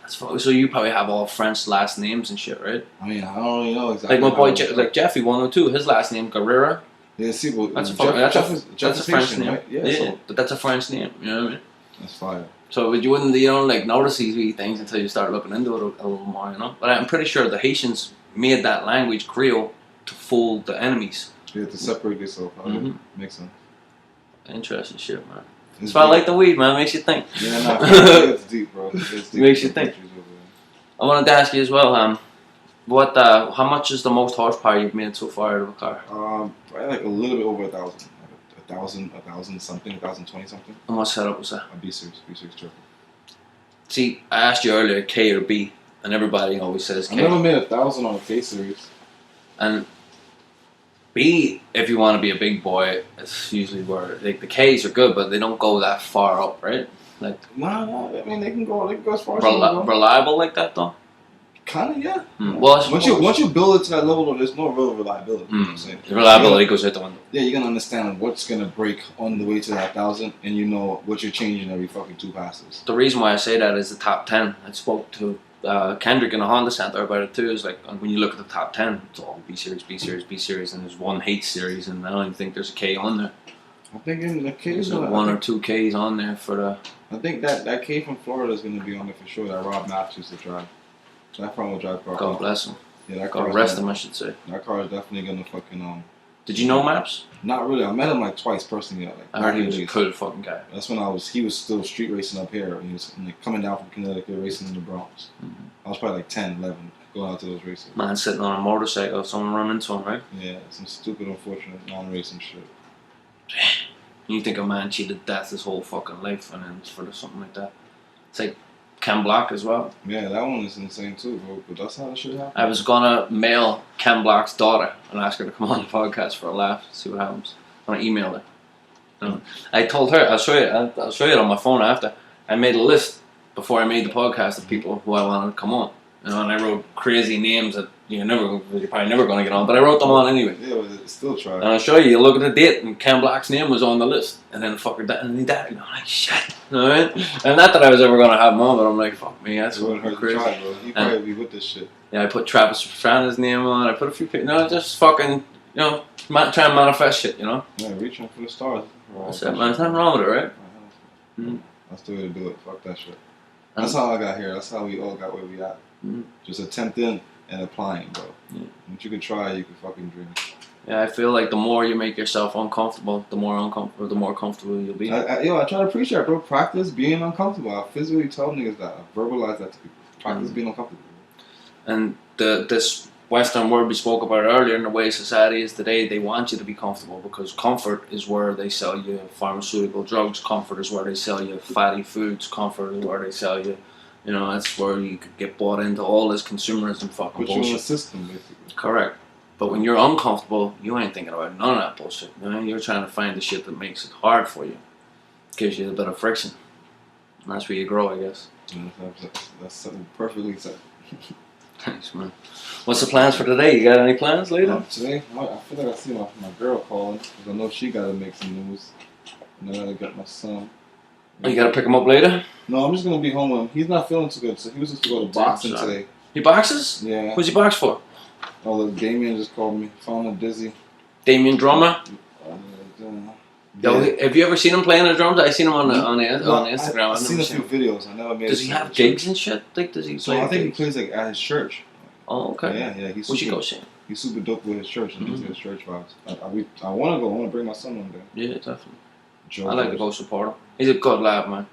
A: That's so you probably have all French last names and shit, right?
B: I mean, I don't really know exactly.
A: Like my boy,
B: how it was.
A: like Jeffy 102, his last name Guerrera.
B: Yeah, see, well,
A: That's a
B: Jeff,
A: that's
B: Jeff
A: a
B: is, Jeff
A: that's a
B: is
A: French
B: Haitian,
A: name.
B: right? Yeah, so
A: But that's a French name. You know what I mean?
B: that's fire.
A: So you wouldn't, like notice these wee things until you start looking into it a little more, But I'm pretty sure the Haitians made that language Creole to fool the enemies.
B: You have to separate yourself.
A: Mhm.
B: Makes sense.
A: Interesting shit, man.
B: It's
A: That's why I
B: deep.
A: like the weed, man. It makes you think.
B: Yeah, nah, it's deep, bro. It's deep.
A: Makes you think. I wanted to ask you as well, how much is the most horsepower you've made so far out of a car?
B: Probably like a little bit over 1,000. Like 1,000 something, 1,020 something.
A: And what setup was that?
B: A B6 triple.
A: See, I asked you earlier K or B, and everybody always says
B: I
A: K.
B: never made 1,000 on a K series.
A: And B, if you want to be a big boy, it's usually where like the K's are good, but they don't go that far up, right? Like
B: No, I mean they can go as far as they can go.
A: reliable like that though.
B: Kinda, yeah.
A: Well, I
B: Once
A: suppose.
B: you build it to that level, there's no real reliability. You know what I'm saying?
A: The reliability goes out the window.
B: Yeah, you're gonna understand what's gonna break on the way to that 1,000, and you know what you're changing every fucking 2 passes.
A: The reason why I say that is the top 10. I spoke to Kendrick in a Honda Center about it too. Is like when you look at the top 10, it's all B series, B series, B series, and there's one H series, and I don't even think there's a K on there.
B: I think in the K
A: There's
B: is gonna,
A: one or two Ks on there for the.
B: I think that K from Florida is gonna be on there for sure. That Rob Maps used to drive. That front wheel drive car.
A: God bless him.
B: Yeah, that car.
A: God rest him, I should say.
B: That car is definitely gonna fucking
A: Did you know Maps?
B: Not really. I met him like twice personally. Like
A: I heard
B: back
A: he
B: in
A: was
B: the
A: a
B: days.
A: cool fucking guy.
B: That's when he was still street racing up here. He was like, coming down from Connecticut racing in the Bronx. I was probably like 10, 11 going out to those races.
A: Man sitting on a motorcycle, someone run into him, right?
B: Yeah, some stupid, unfortunate non-racing shit.
A: You think a man cheated death his whole fucking life and then it's for something like that. It's like Ken Block as well.
B: Yeah, that one is insane too, bro. But that's how the shit happened.
A: I was gonna mail Ken Block's daughter and ask her to come on the podcast for a laugh, see what happens. I'm gonna email her. I told her I'll show you it on my phone after. I made a list before I made the podcast of people who I wanted to come on. And I wrote crazy names that you're probably never gonna get on, but I wrote them on anyway.
B: Yeah, but it's still try.
A: And I'll show you. You look at the date, and Ken Block's name was on the list. And then the fucker died, and he died. And I'm like, shit. You know what I mean? And not that I was ever gonna have him on, but I'm like, fuck me, that's
B: It wouldn't hurt to
A: crazy.
B: try, bro. He probably be with this shit.
A: Yeah, I put Travis Pastrana's name on. I put a few people. No, just fucking, try and manifest shit.
B: Yeah, reaching for the stars.
A: That's it, man. There's nothing wrong with it, right? Mhm.
B: That's the way to do it. Fuck that shit. That's how I got here. That's how we all got where we at.
A: Mhm.
B: Just attempting and applying, bro.
A: Yeah.
B: Once you can try, you can fucking dream.
A: Yeah, I feel like the more you make yourself uncomfortable, the more comfortable you'll be.
B: I try to preach that, bro. Practice being uncomfortable. I physically tell niggas that. I verbalize that to people. Practice being uncomfortable.
A: And this Western world we spoke about earlier, and the way society is today, they want you to be comfortable because comfort is where they sell you pharmaceutical drugs. Comfort is where they sell you fatty foods. Comfort is where they sell you, that's where you could get bought into all this consumerism fucking
B: Put you in
A: bullshit.
B: a system, basically.
A: Correct. But when you're uncomfortable, you ain't thinking about none of that bullshit. You're trying to find the shit that makes it hard for you. Gives you a bit of friction. And that's where you grow, I guess.
B: That's something perfectly said.
A: Thanks, man. What's the plans for today? You got any plans later?
B: Today, I feel like I see my girl calling because I know she got to make some news. And I got to get my son.
A: Oh, you got to pick him up later?
B: No, I'm just going to be home with him. He's not feeling too good, so he was supposed to go to boxing today.
A: He boxes?
B: Yeah.
A: Who's he box for?
B: Oh, look, Damien just called me. Found him dizzy.
A: Damien Drummer? Yo,
B: Yeah.
A: have you ever seen him playing the drums? I seen him on Instagram.
B: I've seen a few videos. I never made.
A: Does he have gigs and shit? Like, does he?
B: So I think he plays like at his church.
A: Oh, okay.
B: Yeah. He's
A: We
B: super,
A: should go see him.
B: He's super dope with his church and he's his church vibes. I want to go. I want to bring my son one day.
A: Yeah, definitely.
B: Joe
A: I like to go support him. He's a good lad, man.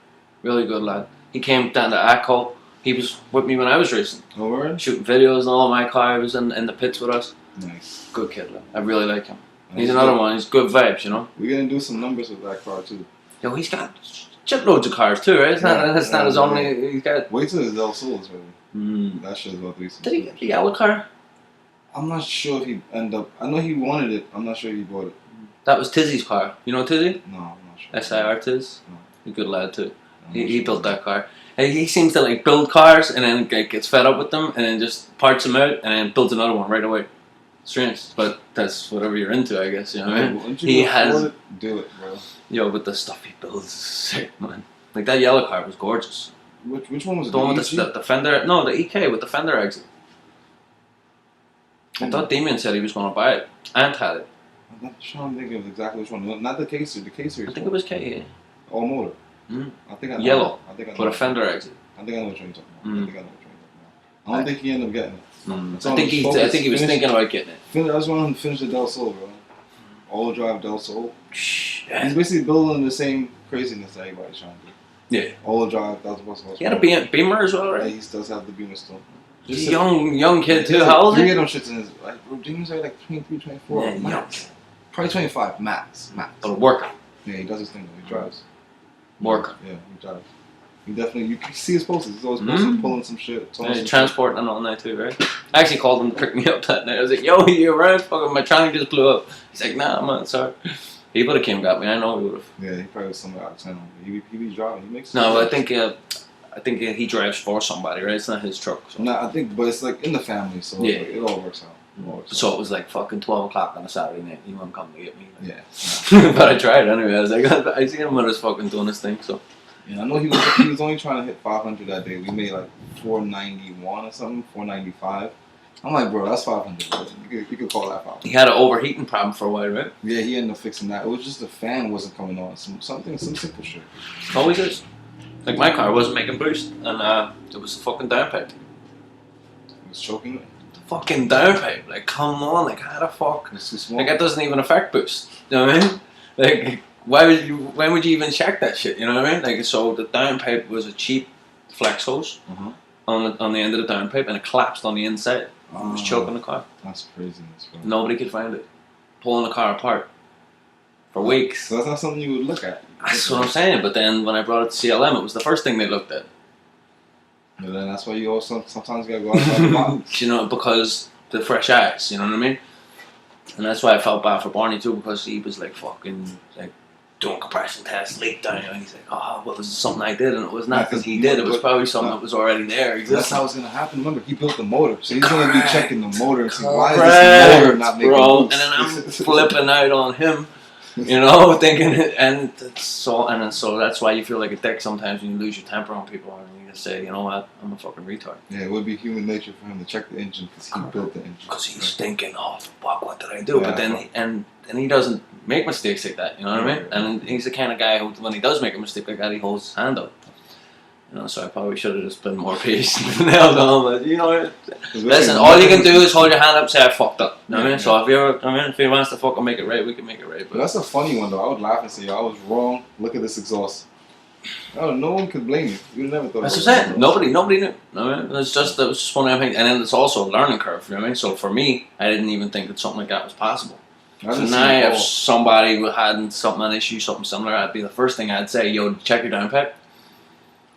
A: Really good lad. He came down to ACO. He was with me when I was racing.
B: Oh, word?
A: Shooting videos and all. My car was in the pits with us.
B: Nice.
A: Good kid, lad. I really like him. He's another one. He's good vibes,
B: We're gonna do some numbers with that car too.
A: Yo, he's got shitloads of cars too, right? It's not his only. He's got.
B: Wait till his Del Sol's ready. That shit's about to be some.
A: Did he get the yellow car?
B: I'm not sure if he ended up. I know he wanted it. I'm not sure if he bought it.
A: That was Tizzy's car. You know Tizzy?
B: No, I'm not sure.
A: SIR Tiz?
B: No.
A: He's a good lad too.
B: I'm
A: He
B: not sure.
A: built that car. And he seems to like build cars and then gets fed up with them and then just parts them out and then builds another one right away. Strange, but that's whatever you're into, I guess. You know what I mean?
B: Once you
A: He
B: can
A: has.
B: afford it, do it, bro.
A: Yo, but the stuff he builds is sick, man. Like that yellow car was gorgeous.
B: Which one was it?
A: The one with
B: EG?
A: the fender. No, the EK with the fender exit. I thought Damien said he was going to buy it. Ant had it.
B: I'm not trying to think of exactly which one. Not the Caser. The Caser.
A: I think it was K.
B: All motor.
A: Mm.
B: I think I know.
A: Yellow.
B: I think I know.
A: With a fender exit.
B: I think I know what you're talking about.
A: Mm.
B: I think I know what you're talking about. I don't think he ended up getting it.
A: I think he was thinking about getting it.
B: I just want him to finish the Del Sol, bro. All drive Del Sol.
A: Yeah.
B: He's basically building the same craziness that everybody's trying to do.
A: Yeah.
B: All drive Del Sol.
A: He had a Beamer as well,
B: Yeah,
A: right?
B: he does have the Beamer still.
A: He's a young kid too. How old is
B: he?
A: he?
B: Them shits in his like. Bro, Jamie's like 23, 24.
A: Yeah,
B: max. Probably 25 max.
A: But a worker.
B: Yeah, he does his thing though. He drives.
A: Worker.
B: Yeah, he drives. He definitely. You can see his posters. He's always posting, pulling some shit.
A: Yeah, he's transporting and all night too, right? I actually called him to pick me up that night. I was like, "Yo, you around? Fucking my trunk just blew up." He's like, "Nah, man, sorry." He would have came and got me. I know he would have.
B: Yeah, he probably was somewhere out of town. He be driving. He makes.
A: No, I think he drives for somebody, right? It's not his truck. So.
B: No, I think, but it's like in the family, so
A: Yeah.
B: it all works out.
A: So it was like fucking 12 o'clock on a Saturday night. He wouldn't come to get me.
B: Yeah.
A: But I tried anyway. I was like, I seen him when he was fucking doing this thing. So.
B: Yeah, I know he was only trying to hit 500 that day. We made like 491 or something, 495. I'm like, bro, that's 500. Bro. You could call that 500.
A: He had an overheating problem for a while, right?
B: Yeah, he ended up fixing that. It was just the fan wasn't coming on. Some simple shit.
A: Always is. Like my car wasn't making boost, and it was the fucking downpipe.
B: It was choking it.
A: The fucking downpipe. Like, come on, like how the fuck?
B: It was too small.
A: Like that doesn't even affect boost. You know what I mean? Like when would you even check that shit? You know what I mean? Like so the downpipe was a cheap flex hose on the end of the downpipe and it collapsed on the inside. It was choking the car.
B: That's craziness, bro.
A: Nobody could find it. Pulling the car apart for weeks.
B: So that's not something you would look at.
A: That's what I'm saying. But then when I brought it to CLM, it was the first thing they looked at.
B: And then that's why you also sometimes gotta go outside the box.
A: Because the fresh eyes, you know what I mean? And that's why I felt bad for Barney too, because he was like fucking like doing compression tests, leak down, and he's like, oh, well, this is something I did, and it was not because he did, it was probably something that was already there.
B: That's how it's gonna happen. Remember, he built the motor, so he's gonna be checking the motor and see why is
A: Correct,
B: this motor not making
A: bro.
B: boost?
A: And then I'm flipping out on him, thinking, so that's why you feel like a dick sometimes when you lose your temper on people, and you just say, you know what, I'm a fucking retard.
B: Yeah, it would be human nature for him to check the engine because he built the engine.
A: Because he's thinking, oh fuck, what did I do?
B: Yeah,
A: but then and he doesn't make mistakes like that, you know what I mean? And he's the kind of guy who, when he does make a mistake like that, he holds his hand up. So I probably should have just been more patient and held on. But listen, all you can do is hold your hand up, and say I fucked up. You know what I mean? So if he wants to fucking make it right, we can make it right.
B: But that's a funny one though. I would laugh and say, yo, I was wrong. Look at this exhaust. Oh, no one could blame you. You never thought.
A: That's what I said. Nobody knew. I mean, it was just one of the things, and then it's also a learning curve. You know what I mean? So for me, I didn't even think that something like that was possible. So now, if somebody had an issue, something similar, that'd be the first thing I'd say, "Yo, check your downpipe."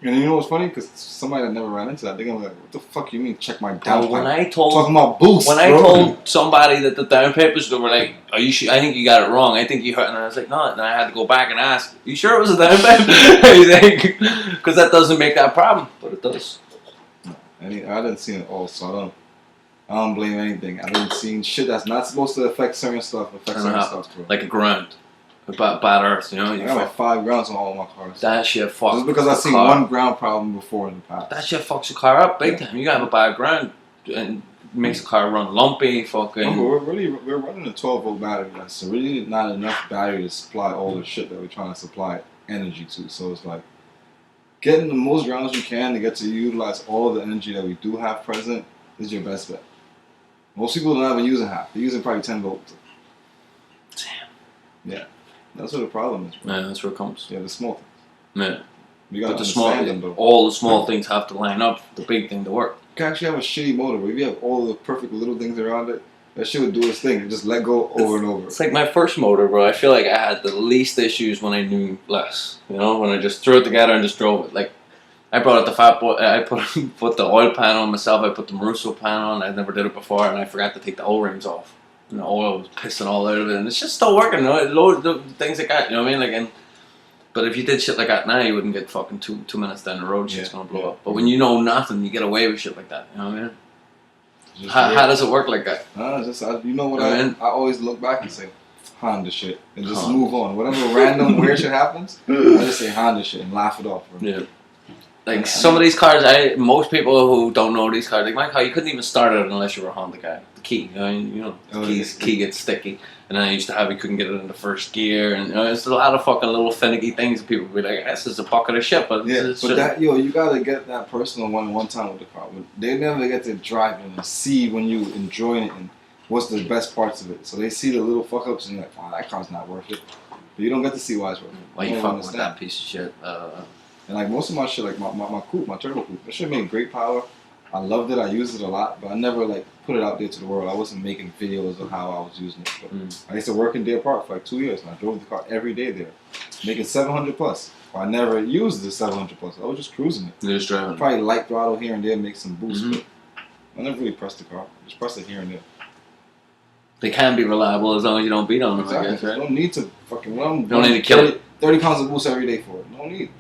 B: And you know what's funny? Because somebody that never ran into that, they're gonna be like, "What the fuck you mean? Check my downpipe?"
A: When I told
B: talking about boost,
A: when I told somebody that the downpipe was, they were like, "Are you sure? I think you got it wrong. I think you hurt." And I was like, "No." And I had to go back and ask, "You sure it was a downpipe?" Because that doesn't make that problem, but it does.
B: I didn't see it all, so I don't blame anything. I didn't see shit that's not supposed to affect certain stuff. Bro.
A: Like a ground. Bad earth, you know.
B: I got like 5 grounds on all my cars.
A: That shit fucks.
B: Just because I've seen one ground problem before in the past.
A: That shit fucks your car up big time. You gotta have a bad ground and makes the car run lumpy, fucking.
B: We're running a 12-volt battery, guys. So really not enough battery to supply all the shit that we're trying to supply energy to. So it's like getting the most grounds you can to get to utilize all the energy that we do have present is your best bet. Most people don't even use half. They're using probably 10 volts. Damn. Yeah. That's what the problem is. Bro.
A: Yeah, that's where it comes.
B: Yeah, the small things.
A: Yeah.
B: You gotta understand them, though.
A: All the small things have to line up for the big thing to work.
B: You can actually have a shitty motor, but if you have all the perfect little things around it, that shit would do its thing and just let go over and over.
A: It's like my first motor, bro. I feel like I had the least issues when I knew less. You know, when I just threw it together and just drove it. Like, I brought out the Fat Boy. I put the oil pan on myself. I put the Marusso pan on. I never did it before, and I forgot to take the O-rings off. And the oil was pissing all out of it, and it's just still working. You know, loads of things like that. You know what I mean? Like, but if you did shit like that now, you wouldn't get fucking two minutes down the road. Shit's gonna blow up. But when you know nothing, you get away with shit like that. You know what I mean? How does it work like that?
B: You know what I always look back and say, Honda shit, and just move on. Whatever random weird shit happens, I just say Honda shit and laugh it off. Bro.
A: Yeah. Like some of these cars, most people who don't know these cars, like my car, you couldn't even start it unless you were a Honda guy. The key, the key gets sticky, and then I used to have you couldn't get it in the first gear, and it's a lot of fucking little finicky things. People would be like, "This is a bucket of shit," but
B: you gotta get that personal one time with the car. They never get to drive it and see when you enjoying it and what's the best parts of it. So they see the little fuck ups and they're like, "Wow, that car's not worth it." But you don't get to see why it's worth it.
A: Why you fucking with that piece of shit?
B: And like most of my shit, like my coupe, my turbo coupe, that shit made great power. I loved it. I used it a lot, but I never like put it out there to the world. I wasn't making videos of how I was using it. But I used to work in Deer Park for like 2 years, and I drove the car every day there, making 700 plus. But I never used the 700 plus. I was just cruising it.
A: You're just driving.
B: Probably light throttle here and there, make some boost. But I never really pressed the car. Just press it here and there.
A: They can be reliable as long as you don't beat on them.
B: Exactly.
A: I guess, right?
B: You don't need to fucking run.
A: Don't need to kill it.
B: 30 pounds of boost every day for it. No need.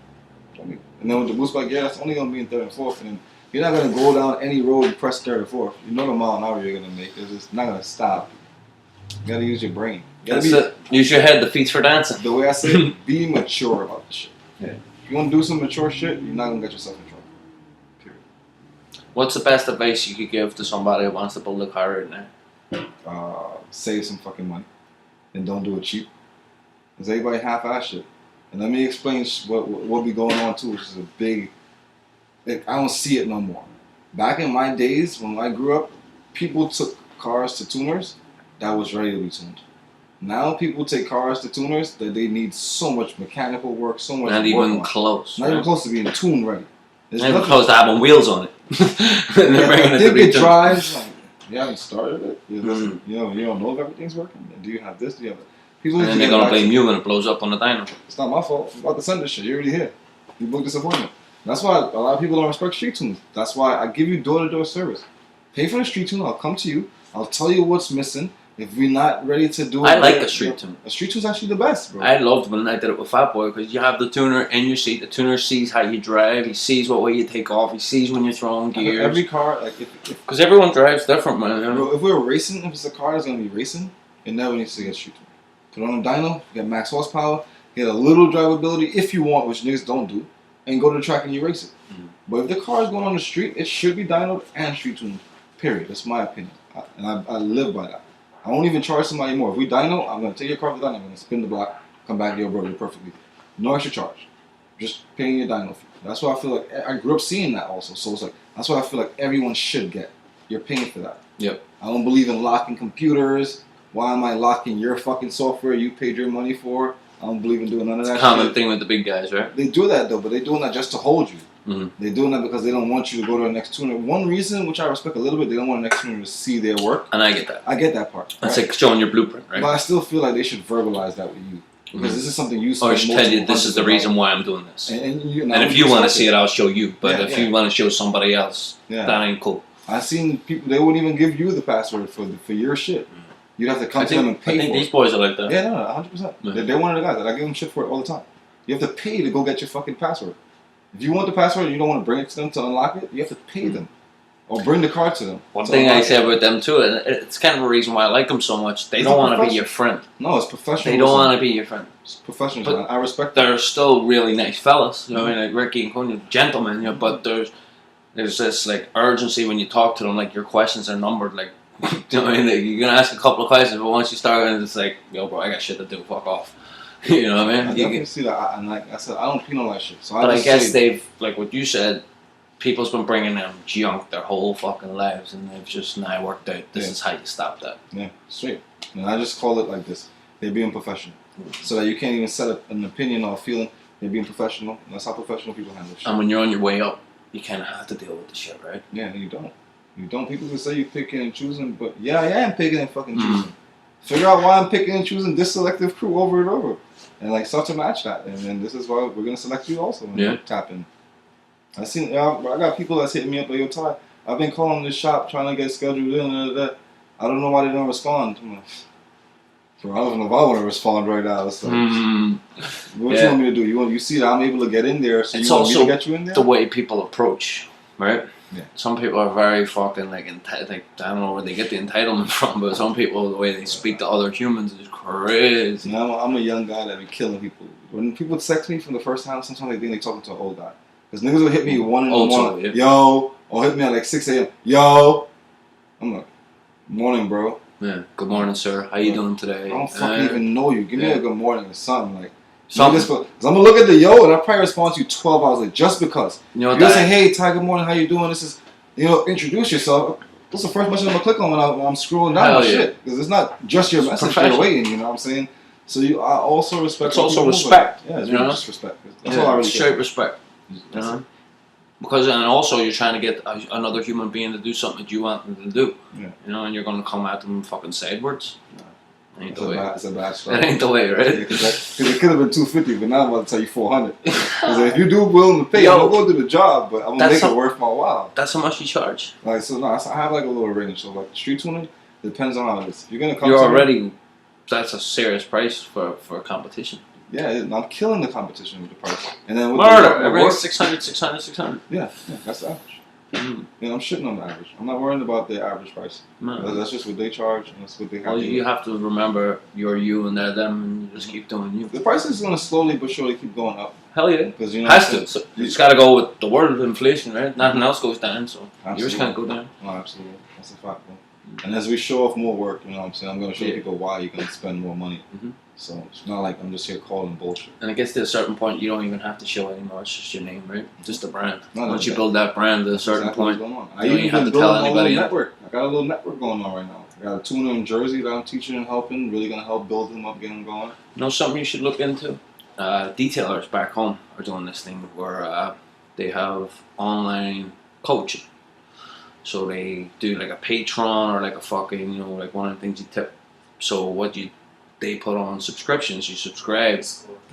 B: And then with the boost bike gear, that's only going to be in 3rd and 4th. And then you're not going to go down any road and press 3rd or 4th. You know the mile an hour you're going to make. It's just not going to stop. You got to use your brain.
A: That's it. Use your head. The feet's for dancing.
B: The way I say it, be mature about the shit.
A: Yeah.
B: If you want to do some mature shit, you're not going to get yourself in trouble. Period.
A: What's the best advice you could give to somebody who wants to build a car right now?
B: Save some fucking money. And don't do it cheap. Because everybody half-ass shit. And let me explain what be going on too, which is a big. I don't see it no more. Back in my days when I grew up, people took cars to tuners that was ready to be tuned. Now people take cars to tuners that they need so much mechanical work, so much.
A: Not even close.
B: Not even close to being tuned ready.
A: Not even close to having wheels on it.
B: I think it drives. Like, you haven't started it. You don't know if everything's working. Do you have this? Do you have that?
A: And then they're gonna blame you when it blows up on the dyno.
B: It's not my fault. I'm about to send this shit. You're already here. You booked this appointment. That's why a lot of people don't respect street tunes. That's why I give you door-to-door service. Pay for the street tune. I'll come to you. I'll tell you what's missing. If we're not ready to do it,
A: I like a street tune.
B: A street tune's actually the best, bro.
A: I loved when I did it with Fat Boy because you have the tuner in your seat. The tuner sees how you drive. He sees what way you take off. He sees when you're throwing gears.
B: Every car, like
A: because everyone drives different, man. You know?
B: Bro, if we're racing, if it's a car that's gonna be racing, it never needs to get street tuned. Put on a dyno, get max horsepower, get a little drivability if you want, which niggas don't do, and go to the track and you race it. But if the car is going on the street, it should be dynoed and street tuned. Period. That's my opinion, and I live by that. I won't even charge somebody more. If we dyno, I'm gonna take your car for dyno. I'm gonna spin the block, come back, yo, bro, you're perfectly. No extra charge, just paying your dyno fee. That's why I feel like I grew up seeing that also. So it's like that's what I feel like everyone should get. You're paying for that.
A: Yep.
B: I don't believe in locking computers. Why am I locking your fucking software you paid your money for? I don't believe in doing none of
A: It's
B: that
A: a common
B: shit.
A: thing with the big guys, right?
B: They do that though, but they're doing that just to hold you.
A: Mm-hmm.
B: They're doing that because they don't want you to go to the next tuner. One reason, which I respect a little bit, they don't want the next tuner to see their work.
A: And I get that.
B: I get that part.
A: That's
B: right?
A: like showing your blueprint, right?
B: But I still feel like they should verbalize that with you. Because this is something you
A: Or I should tell you, this is the reason why I'm doing this.
B: And
A: if you want to see it, I'll show you. But
B: Yeah,
A: if you want to show somebody else, that ain't cool.
B: I've seen people, they wouldn't even give you the password for your shit. You'd have to come to them and pay
A: I think
B: for
A: these
B: it.
A: boys are like that.
B: Yeah, no, 100%.
A: Yeah.
B: They're one of the guys that I give them shit for it all the time. You have to pay to go get your fucking password. If you want the password and you don't want to bring it to them to unlock it, you have to pay them. Or bring the card to them.
A: One thing I say about them too, and it's kind of a reason why I like them so much, they don't want to be your friend.
B: No, it's professional.
A: They don't want to be your friend.
B: It's professional. I respect that.
A: They're still really nice fellas, you know, I mean, like Ricky and Cunha, gentlemen, you know, but there's this like urgency when you talk to them, like your questions are numbered, like, you know what I mean? Like, you're going to ask a couple of questions, but once you start, it's like, yo bro, I got shit to do, fuck off. You know what I mean?
B: I definitely see that, and like I said, I don't penalize shit. So
A: I guess they've, like what you said, people's been bringing them junk their whole fucking lives, and they've just now worked out this is how you stop that.
B: Yeah, straight. And I just call it like this: they're being professional, so that you can't even set an opinion or a feeling. They're being professional. And that's how professional people handle shit.
A: And when you're on your way up, you kind of have to deal with the shit, right?
B: Yeah, you don't. You don't. People can say you're picking and choosing, but yeah, I am picking and fucking choosing. Figure out why I'm picking and choosing this selective crew over and over, and like start to match that. And then this is why we're gonna select you also. When you tap in. I got people that's hitting me up like, yo, Ty, I've been calling this shop trying to get scheduled in and that. I don't know why they don't respond. I'm like, bro, I don't know if I want to respond right now. It's like, what you want me to do? You see that I'm able to get in there, so
A: it's
B: you want me to
A: also
B: get you in there?
A: the way people approach, right?
B: Yeah.
A: Some people are very fucking like I don't know where they get the entitlement from, but some people, the way they speak to other humans is crazy.
B: You know, I'm a young guy that be killing people. When people text me for the first time, sometimes they think they talking to an old guy. Because niggas will hit me 1 in the morning, yo, or hit me at like 6 a.m., yo. I'm like, morning, bro.
A: Yeah, good morning, sir. How you doing today?
B: I don't fucking even know you. Give me a good morning or something. Like,
A: something.
B: Because I'm going to look at the yo, and I'll probably respond to you 12 hours later, just because.
A: You know what
B: You'll say, hey, Ty, good morning, how you doing? This is, introduce yourself. That's the first message I'm going to click on when I'm scrolling down my shit. Because it's not just your message you're waiting, you know what I'm saying? So I also respect.
A: It's also respect.
B: Yeah, it's just respect. That's
A: all
B: I really
A: straight respect. You know? Because and also you're trying to get another human being to do something that you want them to do. Yeah. You know, and you're going to come at them fucking sideways. Ain't the way.
B: It's a bad start.
A: That ain't the way, right?
B: Because it could have been 250, but now I'm about to tell you 400. Because if you do willing to pay, I'm gonna go do the job, but I'm gonna make it worth my while.
A: That's how much you charge.
B: Like I have like a little range. So like street tuning depends on how it is. If you're gonna come,
A: that's a serious price for a competition.
B: Yeah, I'm killing the competition with the price. And then with
A: everything's 600.
B: Yeah, that's the average. And I'm shitting on the average. I'm not worrying about the average price. That's just what they charge, and that's what they have.
A: Well, you have to remember you're you and they're them, and you just keep doing you.
B: The price is going to slowly but surely keep going up.
A: Hell yeah, because has to. So you just got to go with the world inflation, right? Nothing else goes down, so yours can't go down.
B: Oh, absolutely, that's a fact, bro. And as we show off more work, you know what I'm saying, I'm going to show people why you're going to spend more money. So it's not like I'm just here calling bullshit.
A: And it gets to a certain point, you don't even have to show anymore. It's just your name, right? Just a brand. Once you build that brand to a certain point, you don't even have to tell anybody.
B: Network. I got a little network going on right now. I got a tuner in Jersey that I'm teaching and helping. Really going to help build him up, get him going.
A: You know something you should look into? Detailers back home are doing this thing where they have online coaching. So they do like a Patreon or like a fucking, like one of the things you tip. So they put on subscriptions. You subscribe,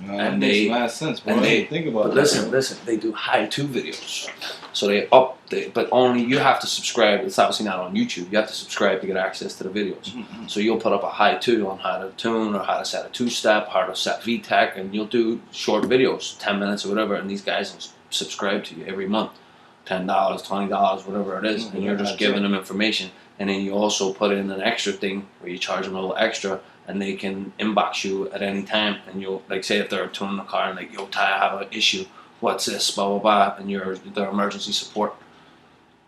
B: and they mad sense, bro. And they think about
A: listen. They do how-to videos. So but only you have to subscribe. It's obviously not on YouTube. You have to subscribe to get access to the videos. So you'll put up a how-to on how to tune or how to set a two-step, how to set VTech, and you'll do short videos, 10 minutes or whatever. And these guys will subscribe to you every month, $10, $20, whatever it is, and you're just giving them information. And then you also put in an extra thing where you charge them a little extra. And they can inbox you at any time, and you'll say if they're tuning the car and yo Ty, I have an issue. What's this? Blah blah blah, and you're their emergency support.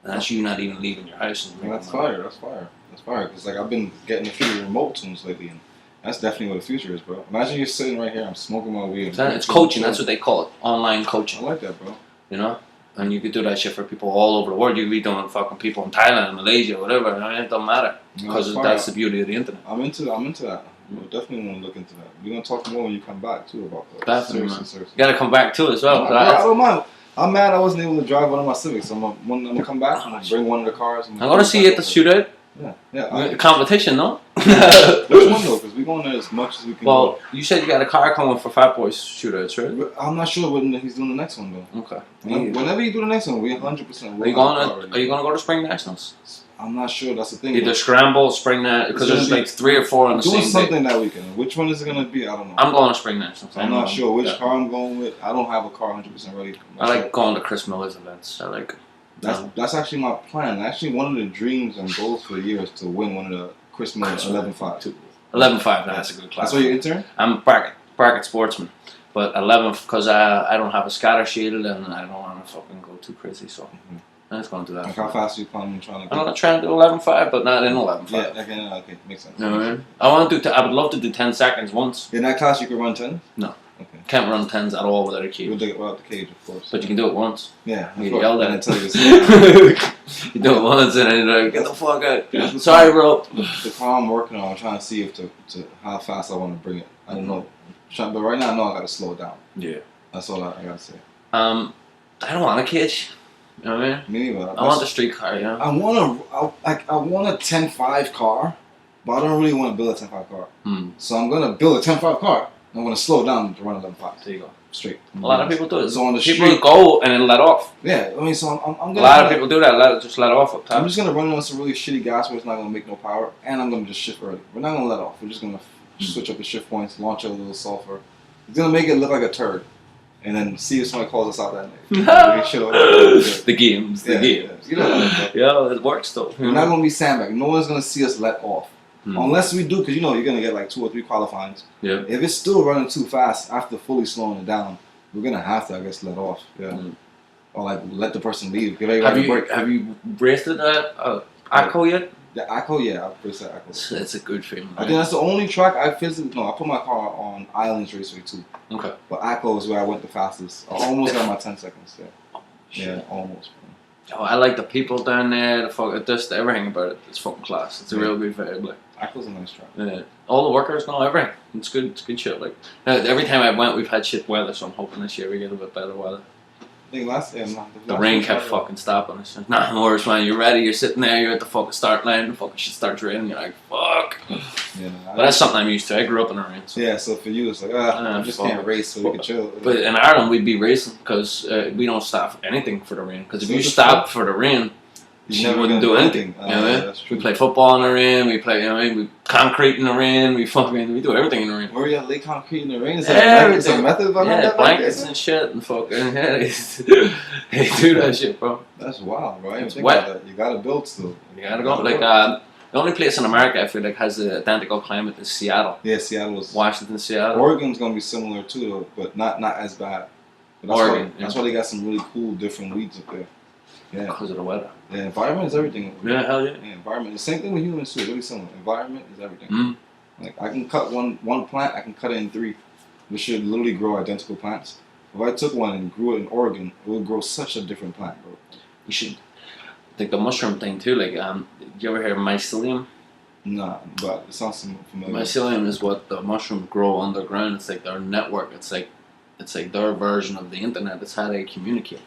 A: And that's you not even leaving your house. And
B: that's fire. That's fire. That's fire. Because I've been getting a few remote tunes lately, and that's definitely what the future is, bro. Imagine you're sitting right here, I'm smoking my weed.
A: It's coaching. That's what they call it. Online coaching.
B: I like that, bro.
A: And you could do that shit for people all over the world. You could be doing fucking people in Thailand, Malaysia, whatever. It doesn't matter because that's the beauty of the internet.
B: I'm into that. We'll definitely want to look into that. We're gonna talk more when you come back too about that.
A: Definitely,
B: Seriously.
A: You gotta come back too as well.
B: I don't mind. I'm mad I wasn't able to drive one of my Civics. I'm gonna come back. I'm gonna bring one of the cars.
A: I'm gonna see you at the shootout.
B: Yeah.
A: Competition, no?
B: Which one though? Because we're going there as much as we can.
A: Well, you said you got a car coming for Fat Boys shootouts, right?
B: I'm not sure when he's doing the next one though.
A: Okay.
B: Whenever you do the next one, we 100%.
A: Are you gonna go to Spring Nationals?
B: I'm not sure. That's the thing.
A: Either Scramble, Spring Nationals, because there's like 3 or 4 on the same day.
B: Doing something that weekend. Which one is it gonna be? I don't know.
A: I'm going to Spring Nationals.
B: I'm not sure which car I'm going with. I don't have a car 100% ready.
A: I like going to Chris Miller's events. I like.
B: That's actually my plan. Actually, one of the dreams and goals for the year is to win one of the Chris Miller 11.5.
A: 11.5. That's a good class.
B: That's what you're intern?
A: I'm bracket sportsman, but 11th because I don't have a scatter shield and I don't want to fucking go too crazy. So I'm just going to do that.
B: Like how fast are you planning on trying to?
A: I'm gonna try and do 11.5, but not in 11.5.
B: Yeah, okay, makes sense.
A: You know what I mean? I want to do. I would love to do 10 seconds once.
B: In that class, you can run 10.
A: No.
B: Okay.
A: Can't run 10s at all without a cage.
B: Without the cage, of course.
A: But you can do it once.
B: Yeah.
A: You get yelled at.
B: Until you
A: You do it once and then you're like, get the fuck out. Sorry, bro.
B: The car I'm working on, I'm trying to see if to how fast I want to bring it. I don't know. But right now, I know I gotta slow it down.
A: Yeah.
B: That's all I gotta say.
A: I don't want a cage. You know what I mean?
B: Me neither.
A: I want the street car, you know?
B: I want a 10.5 car, but I don't really want to build a 10.5 car. So I'm gonna build a 10.5 car. I'm gonna slow it down to run 11.5.
A: There you go.
B: Straight.
A: A lot of people do it.
B: So on the
A: people
B: street,
A: go and then let off.
B: Yeah, I mean, so I'm gonna.
A: A lot of people do that. Just let off up top.
B: I'm just gonna run on some really shitty gas where it's not gonna make no power, and I'm gonna just shift early. We're not gonna let off. We're just gonna switch up the shift points, launch a little sulfur. It's gonna make it look like a turd, and then see if somebody calls us out that night.
A: The games.
B: Yeah. You know,
A: yeah, it works though.
B: We're not gonna be sandbag. No one's gonna see us let off. Unless we do, because you know you're gonna get like 2 or 3 qualifyings.
A: Yeah.
B: If it's still running too fast after fully slowing it down, we're gonna have to, I guess, let off. Yeah. Or like let the person leave. Give everybody a break.
A: Have you raced it at ACO yet?
B: The ACO, yeah, I've raced at ACO.
A: It's a good feeling.
B: I think that's the only track I visited. No, I put my car on Islands Raceway too.
A: Okay.
B: But ACO is where I went the fastest. I almost got my 10 seconds. Yeah.
A: Oh,
B: yeah, almost.
A: Oh, I like the people down there. Just everything about it. It's fucking class. It's a real good vibe. Like.
B: ACO's a nice track.
A: Yeah. All the workers know everything. It's good. It's good shit. Like every time I went, we've had shit weather, so I'm hoping this year we get a bit better weather.
B: I think last year,
A: the rain kept fucking stopping us. Nah, no worries, man. You're ready. You're sitting there. You're at the fucking start line. The fucking shit starts raining. You're like, fuck.
B: Yeah,
A: but that's something I'm used to. I grew up in the rain. So.
B: Yeah, so for you, it's like, I just can't race, so we can chill.
A: But in Ireland, we'd be racing because we don't stop anything for the rain. Because if you stop for the rain, you wouldn't do anything. You know what I mean? We play football in the rain. We play, you know what I mean? We concrete in the rain. We do everything in the rain.
B: Where are you at? Lay concrete in the rain? Is that a method behind that?
A: Yeah, blankets and shit and fucking they do that shit, bro.
B: That's wild, bro.
A: It's wet.
B: You gotta build still.
A: You gotta go. Like the only place in America I feel like has the identical climate is Seattle.
B: Yeah, Seattle is.
A: Washington, Seattle.
B: Oregon's gonna be similar too, though, but not as bad. But
A: Oregon.
B: That's why they got some really cool different weeds up there. Yeah.
A: Because of the weather.
B: Yeah, environment is everything.
A: Yeah, hell yeah.
B: Yeah, environment. The same thing with humans too. Really similar. Environment is everything. Like I can cut one plant, I can cut it in 3. We should literally grow identical plants. If I took one and grew it in Oregon, it would grow such a different plant, bro.
A: You should. Like the mushroom thing too. Like, you ever hear of mycelium?
B: Nah, but it sounds familiar.
A: Mycelium is what the mushrooms grow underground. It's like their network. It's like their version of the internet. It's how they communicate.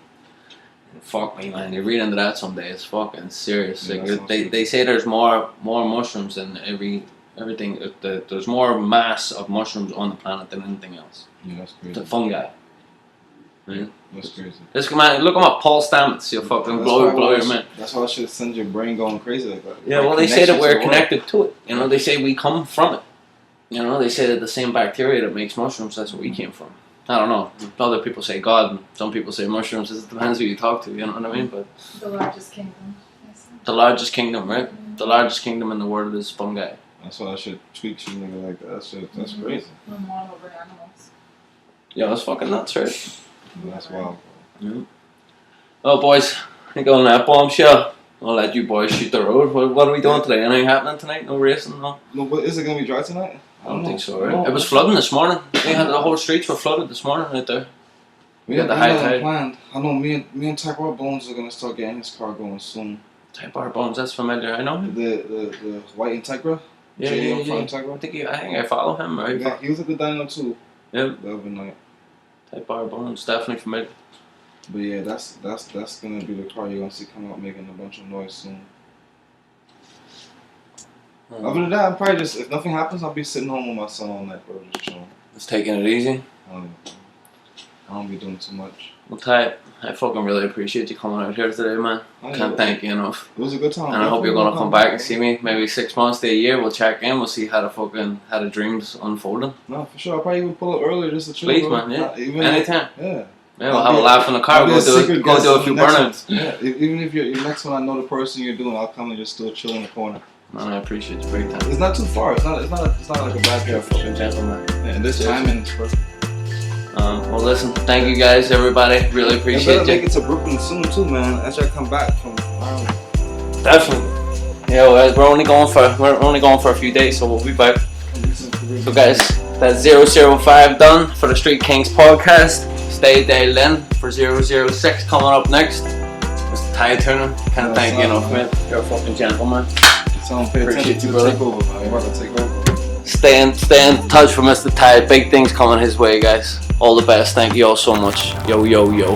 A: Fuck me, man. You read into that someday. It's fucking serious.
B: Yeah,
A: like they say there's more mushrooms than everything. There's more mass of mushrooms on the planet than anything else.
B: Yeah, that's crazy.
A: The fungi. Right?
B: That's crazy.
A: This man, look him up, Paul Stamets. You'll fucking blow your mind.
B: That's why I should send your brain going crazy like that.
A: Yeah, well, they say that we're connected to it. You know, they say we come from it. You know, they say that the same bacteria that makes mushrooms, that's where we came from. I don't know. Other people say God, and some people say mushrooms. It depends who you talk to, you know what I mean? But
C: the largest kingdom.
A: The largest kingdom, right? Mm-hmm. The largest kingdom in the world is fungi.
B: That's why I should tweak you nigga like that. That's crazy.
C: We're more over animals.
A: Yeah, that's fucking nuts, right?
B: That's wild.
A: Yeah. Oh, boys, I think on that bombshell, I'll let you boys shoot the road. What are we doing today? Anything happening tonight? No racing? No?
B: No, but is it going to be dry tonight?
A: I don't think so, right? It was flooding this morning. They had the whole streets were flooded this morning right there. We got the high tide.
B: Planned. I know me and Type R Bones are going to start getting his car going soon.
A: Type R Bones, that's familiar. I know him.
B: The white Integra?
A: Yeah,
B: JM
A: yeah.
B: from
A: I think I follow him, right?
B: Yeah, he was a good dyno too.
A: Yep.
B: The other night.
A: Type bar bones, definitely familiar.
B: But yeah, that's gonna be the car you're gonna see come out making a bunch of noise soon. Other than that, I'm probably just, if nothing happens, I'll be sitting home with my son all night, bro, just chilling.
A: Just taking it easy.
B: I don't be doing too much.
A: Well, Ty, I fucking really appreciate you coming out here today, man. Can't thank you enough.
B: It was a good time.
A: And I hope you're gonna come back and see me maybe 6 months to a year. We'll check in. We'll see how the dreams unfolding.
B: No, for sure. I'll probably even pull up earlier just to chill.
A: Please,
B: bro.
A: man. Yeah.
B: Even
A: Anytime.
B: Yeah.
A: Yeah, we'll have a laugh in the car. Go do a few burnouts.
B: Yeah. Even if you're next one, I know the person you're doing. I'll come and just still chill in the corner.
A: Man, I appreciate you big time.
B: It's not too far. It's not like a bad
A: You're a
B: trip.
A: fucking gentleman.
B: Yeah, and this timing is perfect.
A: Well, listen. Thank you guys, everybody. Really
B: I
A: appreciate
B: better make
A: you.
B: it to Brooklyn soon too, man. After I come back from Ireland.
A: Definitely. Yeah, well, we're only going for a few days, so we'll be back. So guys, that's 005 done for the Street Kings podcast. Stay dialed in for 006 coming up next. Mr. Tyetuning, can't thank you enough, man. You're a fucking gentleman.
B: Someone pay
A: Appreciate
B: attention
A: you,
B: to the
A: brother.
B: takeover, man. You're about to take over.
A: Stay in touch with Mr. Ty. Big things coming his way, guys. All the best. Thank you all so much. Yo, yo, yo.